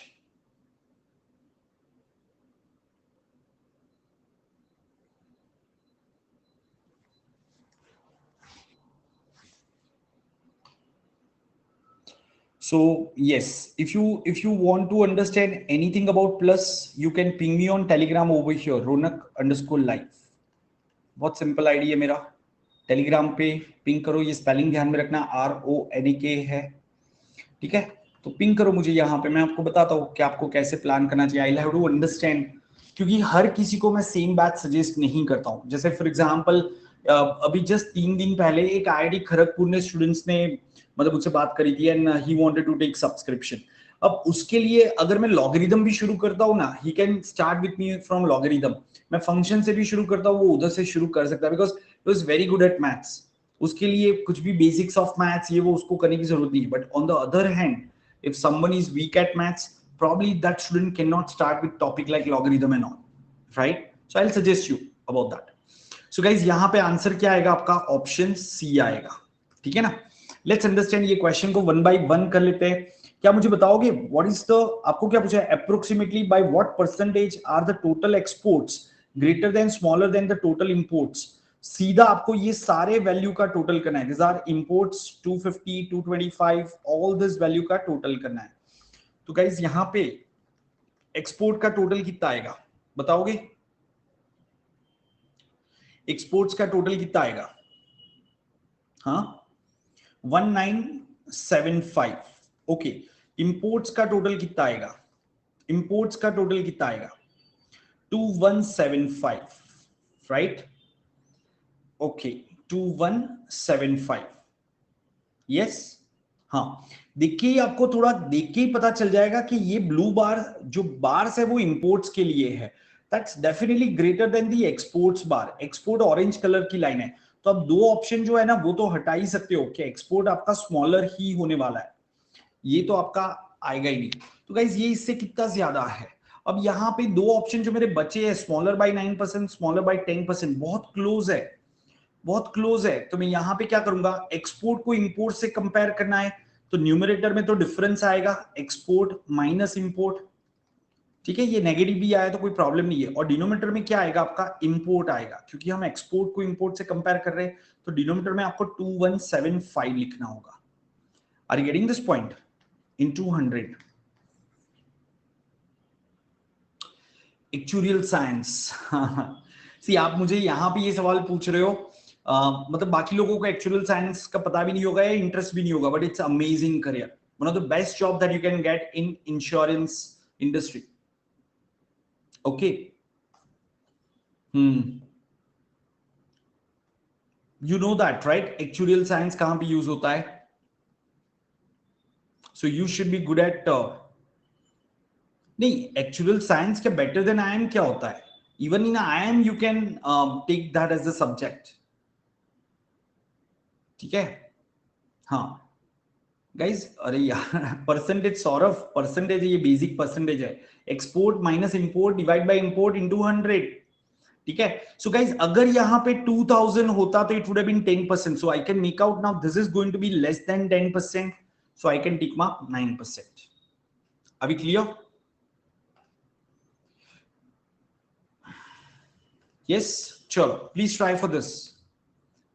So yes, if you want to understand anything about plus, you can ping me on Telegram over here, Ronak_live. बहुत simple ID है मेरा. Telegram पे ping करो. ये spelling ध्यान में रखना, RONAK है. ठीक है, तो पिंग करो मुझे यहाँ पे. मैं आपको बताता हूँ कि आपको कैसे प्लान करना चाहिए. आई हैव टू अंडरस्टैंड, क्योंकि हर किसी को मैं सेम बैच सजेस्ट नहीं करता हूँ. जैसे फॉर एग्जांपल अभी जस्ट 3 दिन पहले एक IIT खड़गपुर ने स्टूडेंट्स ने मतलब मुझसे बात करी थी and he wanted to take subscription. अब उसके लिए अगर मैं लॉगरिदम भी शुरू करता हूँ ना, he can start with me from logarithm. मैं फंक्शन से भी शुरू करता हूँ, वो उधर से शुरू कर सकता है, because he was very good at maths. उसके लिए कुछ भी बेसिक्स ऑफ मैथ्स ये वो उसको करने की जरूरत नहीं. But on the other hand, if someone is weak at maths, probably that student cannot start with topic like logarithm and all, right? So I'll suggest you about that. So guys, यहाँ पे answer क्या आएगा आपका? Option C आएगा. ठीक है ना? Let's understand ये क्वेश्चन को वन बाय वन कर लेते हैं. क्या मुझे बताओगे व्हाट इज द, आपको क्या पूछा है? Approximately by what percentage are the total exports greater than smaller than the total imports. सीधा आपको ये सारे वैल्यू का टोटल करना है. This are imports 250, 225, all this value का टोटल करना है. तो गाइज यहां पे एक्सपोर्ट का टोटल कितना आएगा बताओगे? एक्सपोर्ट्स का टोटल कितना आएगा? हाँ, 1975. ओके, इंपोर्ट्स का टोटल कितना आएगा? इंपोर्ट्स का टोटल कितना आएगा? 2175, राइट? ओके, 2175. यस. हाँ, देखिए आपको थोड़ा देख के ही पता चल जाएगा कि ये ब्लू बार जो बार्स है वो इंपोर्ट्स के लिए है. That's definitely greater than the exports bar. Export orange colour की लाइन है, तो अब दो ऑप्शन जो है ना वो तो हटा ही सकते हो कि एक्सपोर्ट आपका स्मॉलर ही होने वाला है. ये तो आपका आएगा ही नहीं। तो गाइज ये इससे कितना ज्यादा है। अब यहाँ पे दो ऑप्शन जो मेरे बचे हैं, स्मॉलर बाय 9%, स्मॉलर बाय 10%, बहुत क्लोज है, बहुत क्लोज है। तो मैं यहाँ पे क्या करूंगा, एक्सपोर्ट को इंपोर्ट से कंपेयर करना है, तो न्यूमरेटर में तो डिफरेंस आएगा, एक्सपोर्ट माइनस इंपोर्ट, ठीक है, ये नेगेटिव भी आया तो कोई प्रॉब्लम नहीं है। और डिनोमिनेटर में क्या आएगा आपका, इंपोर्ट आएगा, क्योंकि हम एक्सपोर्ट को इंपोर्ट से कंपेयर कर रहे हैं, तो डिनोमिनेटर में आपको 2175 लिखना होगा। Are you getting this point? In 200 actuarial science. See आप मुझे यहां पे ये सवाल पूछ रहे हो, मतलब बाकी लोगों को एक्चुरियल साइंस का पता भी नहीं होगा या इंटरेस्ट भी नहीं होगा, but it's amazing career, one of the best job that you can get in insurance industry. Okay, you know that right, actuarial science कहां पे यूज होता है, so you should be good at, नहीं actual science के better than IIM क्या होता है, even in IIM you can take that as a subject, ठीक है। हाँ गाइज, अरे यार परसेंटेज सौरभ, परसेंटेज ये बेसिक परसेंटेज है, export minus import divide by import into 100, ठीक है। सो गाइज अगर यहाँ पे 2000 होता तो it would have been 10%, so I can make out now this is going to be less than 10%, so I can tick mark 9%। अभी clear? Yes, chalo, please try for this,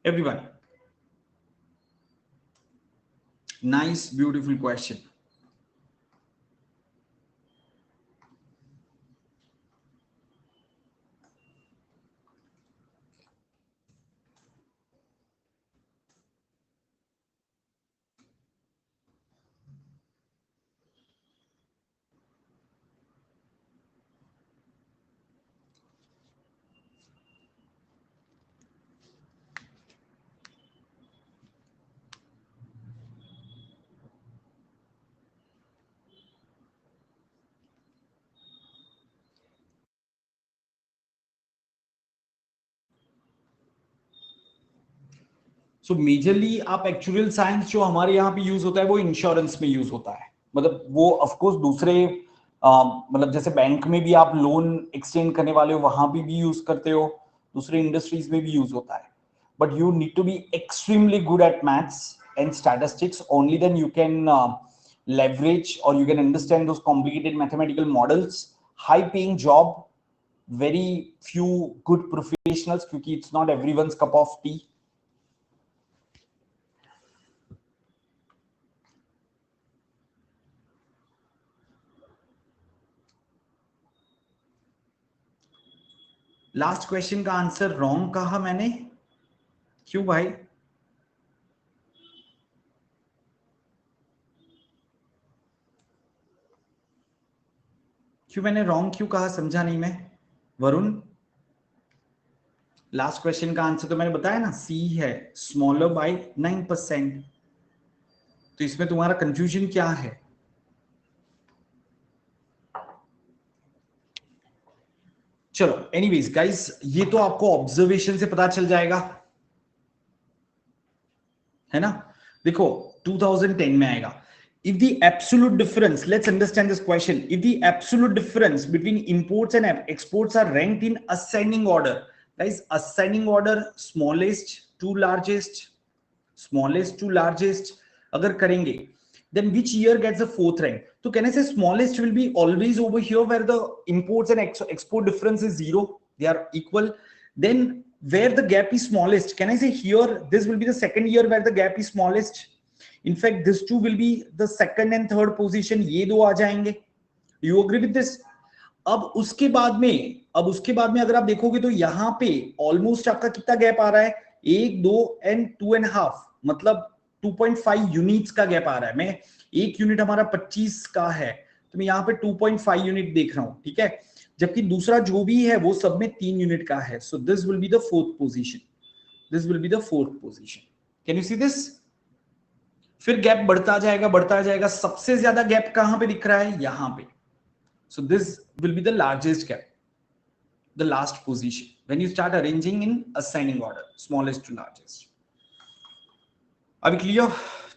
everyone. Nice, beautiful question. So majorly आप actual science जो हमारे यहाँ पे use होता है वो insurance में यूज होता है, मतलब वो ऑफ कोर्स दूसरे मतलब जैसे बैंक में भी आप लोन एक्सटेंड करने वाले हो वहां भी यूज करते हो, दूसरे इंडस्ट्रीज में भी यूज होता है, but you need to be extremely good at maths and statistics, only then you can leverage or you can understand those complicated mathematical models, high paying job, very few good professionals, क्योंकि it's not everyone's cup of tea. Last question का answer wrong कहा मैंने, क्यों भाई? क्यों मैंने wrong क्यों कहा, समझा नहीं मैं। वरुण, लास्ट क्वेश्चन का आंसर तो मैंने बताया ना, सी है, स्मॉलर बाय 9%। तो इसमें तुम्हारा कंफ्यूजन क्या है? चलो एनीवेज गाइस, ये तो आपको ऑब्जर्वेशन से पता चल जाएगा, है ना। देखो 2010 में आएगा, if the absolute difference, let's understand this question, if the absolute difference between imports and exports are ranked in ascending order, guys, ascending order, smallest to largest, smallest to largest अगर करेंगे, then which year gets the fourth rank? So can I say smallest will be always over here where the imports and export difference is zero, they are equal. Then where the gap is smallest, can I say here this will be the second year where the gap is smallest? In fact this two will be the second and third position, ये दो आ जाएंगे। You agree with this? अब उसके बाद में, अब उसके बाद में अगर आप देखोगे तो यहाँ पे ऑलमोस्ट आपका कितना गैप आ रहा है, 1 2 एंड 2.5, मतलब 2.5 यूनिट्स का गैप आ रहा है। मैं एक यूनिट हमारा 25 का है, तो मैं यहाँ पे 2.5 यूनिट देख रहा हूं, ठीक है, जबकि दूसरा जो भी है वो सब में 3 यूनिट का है। So this will be the fourth position, this will be the fourth position. Can you see this? फिर गैप बढ़ता जाएगा, बढ़ता जाएगा, सबसे ज्यादा गैप कहां पे दिख रहा है, यहां पे। So this will be the largest gap, the last position when you start arranging in ascending order, smallest to largest. Are we clear?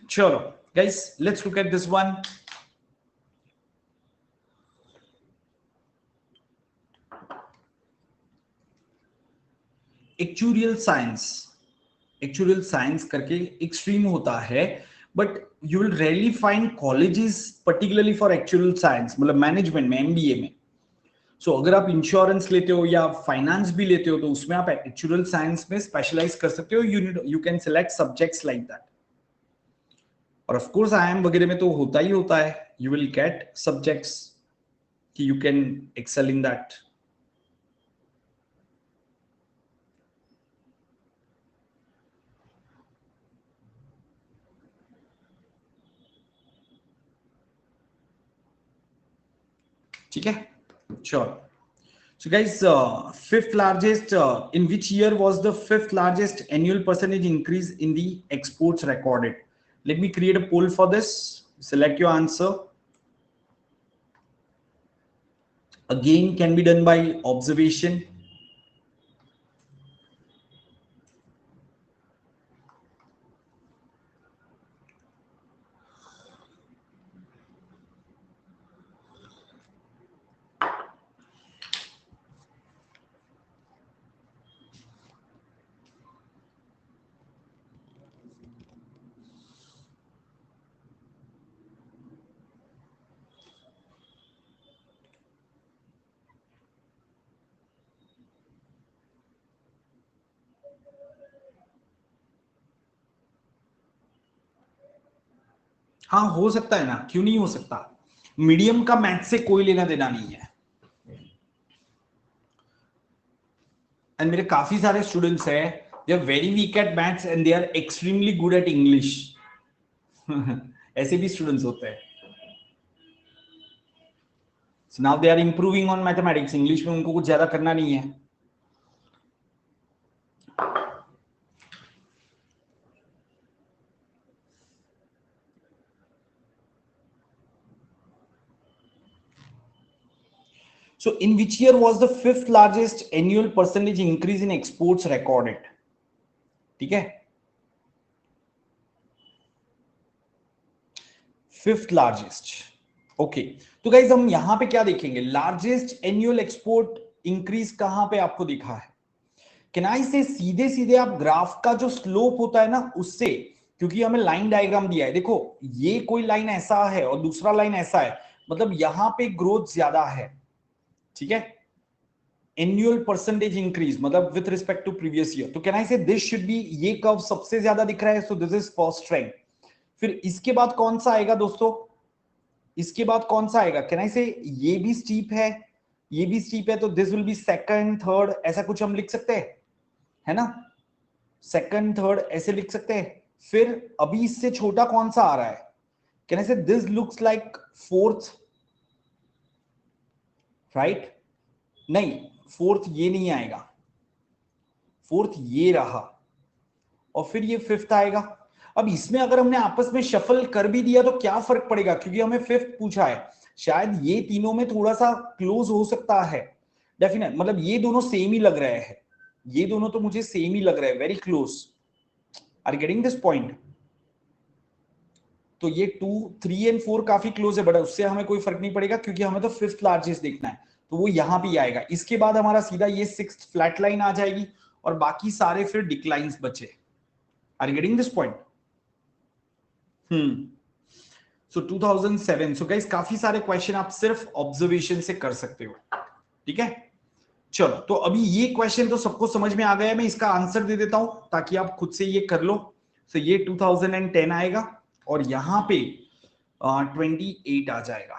Chalo guys, let's look at this one. Actuarial science करके एक stream होता है, but you will rarely find colleges particularly for actuarial science, मतलब management में, MBA में। सो अगर आप insurance लेते हो या फाइनेंस भी लेते हो तो उसमें आप एक्चुअल साइंस में स्पेशलाइज कर सकते हो। You can select subjects like that. और ऑफ कोर्स आईएम वगैरह में तो होता ही होता है, यू विल गेट सब्जेक्ट्स कि you can excel in that. ठीक है, sure. So guys, fifth largest, in which year was the fifth largest annual percentage increase in the exports recorded? Let me create a poll for this. Select your answer. Again, can be done by observation. हाँ, हो सकता है ना, क्यों नहीं हो सकता। Medium का मैथ से कोई लेना देना नहीं है। एंड मेरे काफी सारे स्टूडेंट्स हैं, they are very weak at maths and they are extremely good at English. ऐसे भी स्टूडेंट्स होते हैं। So now they are improving on mathematics. English में उनको कुछ ज्यादा करना नहीं है। So in which year was the fifth largest annual percentage increase in exports recorded? ठीक है, फिफ्थ लार्जेस्ट। ओके, तो गाइज हम यहां पे क्या देखेंगे, लार्जेस्ट एनुअल एक्सपोर्ट इंक्रीज कहां पे आपको दिखा है। कैन आई से सीधे सीधे आप ग्राफ का जो स्लोप होता है ना उससे, क्योंकि हमें लाइन डायग्राम दिया है, देखो ये कोई लाइन ऐसा है और दूसरा लाइन ऐसा है, मतलब यहां पे ग्रोथ ज्यादा है। ठीक है, एनुअल परसेंटेज इंक्रीज मतलब with respect to previous year, तो can I say this should be, ये कर्व सबसे ज्यादा दिख रहा है, so this is first trend. फिर इसके बाद कौन सा आएगा दोस्तों, इसके बाद कौन सा आएगा, कैन आई से ये भी स्टीप है, ये भी स्टीप है, तो this will be second third, ऐसा कुछ हम लिख सकते हैं, है ना, सेकंड थर्ड ऐसे लिख सकते हैं। फिर अभी इससे छोटा कौन सा आ रहा है, can I say this looks like fourth, right, नहीं फोर्थ ये नहीं आएगा, फोर्थ ये रहा, और फिर ये फिफ्थ आएगा। अब इसमें अगर हमने आपस में शफल कर भी दिया तो क्या फर्क पड़ेगा, क्योंकि हमें फिफ्थ पूछा है, शायद ये तीनों में थोड़ा सा क्लोज हो सकता है, डेफिनेट, मतलब ये दोनों सेम ही लग रहे हैं, ये दोनों तो मुझे सेम ही लग रहे हैं, very close. Are getting this point. तो ये 2 3 एंड 4 काफी क्लोज है, बट उससे हमें कोई फर्क नहीं पड़ेगा क्योंकि हमें तो फिफ्थ लार्जेस्ट देखना है, तो वो यहां भी आएगा। इसके बाद हमारा सीधा ये सिक्स्थ फ्लैट लाइन आ जाएगी और बाकी सारे फिर डिक्लाइंस बचे। Are you getting this point. So 2007। So guys काफी सारे क्वेश्चन आप सिर्फ ऑब्जर्वेशन से कर सकते हो। ठीक है, चलो तो अभी ये क्वेश्चन तो सबको समझ में आ गया है, मैं इसका आंसर दे देता हूं ताकि आप खुद से ये कर लो। सो ये 2010 आएगा और यहां पे 28 आ जाएगा।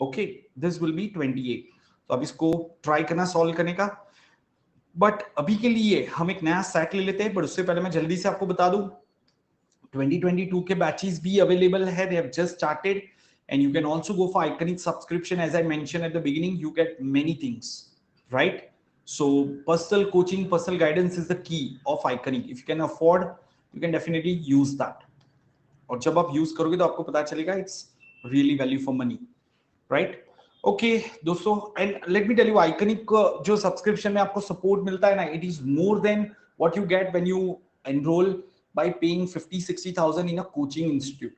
Okay, this will be 28। तो अब इसको ट्राई करना सॉल्व करने का, बट अभी के लिए हम एक नया सेट ले लेते हैं। बट उससे पहले मैं जल्दी से आपको बता दूं 2022 के बैचेस भी अवेलेबल है, they have just started and you can also go for Iconic subscription. As I mentioned at the beginning, you get many things, right? So personal coaching, personal guidance is the key of Iconic. If you can afford, you can definitely use that. और जब आप use करोगे तो आपको पता चलेगा it's really value for money, right? Okay दोस्तों, and let me tell you, iconic जो सब्सक्रिप्शन में आपको सपोर्ट मिलता है ना, it is more than what you get when you enroll by paying 50-60,000 in a coaching institute.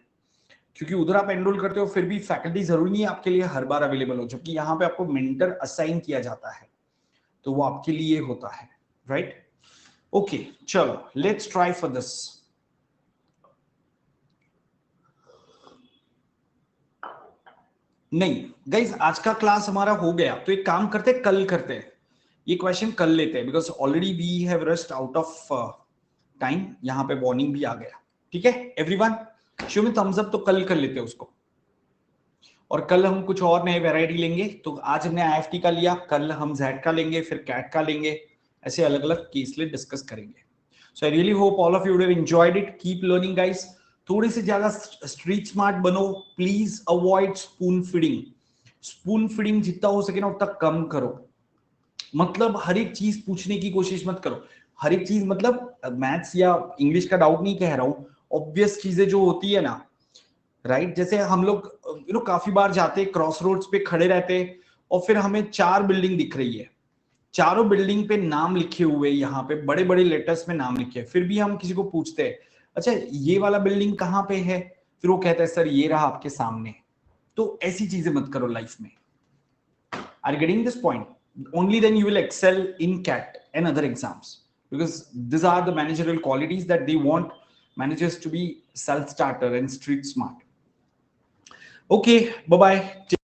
क्योंकि उधर आप एनरोल करते हो फिर भी फैकल्टी जरूरी नहीं है आपके लिए हर बार अवेलेबल हो, जबकि यहाँ पे आपको मेंटर असाइन किया जाता है, तो वो आपके लिए होता है, राइट? ओके चलो लेट्स ट्राई फॉर दिस. नहीं गाइज आज का क्लास हमारा हो गया, तो एक काम करते हैं, कल करते हैं ये क्वेश्चन, कल लेते हैं, because already we have rust out of time. यहाँ पे वार्निंग भी आ गया. ठीक है everyone, show me thumbs up. तो कल कर लेते हैं उसको, और कल हम कुछ और नए वैरायटी लेंगे. तो आज हमने IFT का लिया, कल हम Z का लेंगे, फिर कैट का लेंगे, ऐसे अलग अलग केस लिए डिस्कस करेंगे. So I really hope all of you have enjoyed it. Keep learning guys. थोड़ी सी ज्यादा स्ट्रीट स्मार्ट बनो. Please avoid spoon feeding. Spoon feeding जितना हो सके ना उतना कम करो. मतलब हर एक चीज पूछने की कोशिश मत करो. हर एक चीज मतलब मैथ्स या इंग्लिश का डाउट नहीं कह रहा हूं, ऑब्वियस चीजें जो होती है ना, राइट जैसे हम लोग काफी बार जाते क्रॉस रोड्स पे खड़े रहते, और फिर हमें 4 बिल्डिंग दिख रही है, चारों बिल्डिंग पे नाम लिखे हुए, यहाँ पे बड़े बड़े लेटर्स में नाम लिखे, फिर भी हम किसी को पूछते हैं अच्छा ये वाला बिल्डिंग कहाँ पे है, फिर वो कहता है सर ये रहा आपके सामने. तो ऐसी चीजें मत करो लाइफ में. Are you getting this point? only then you will excel in CAT and other exams, because these are the managerial qualities that they want managers to be self starter and street smart. Okay, bye bye.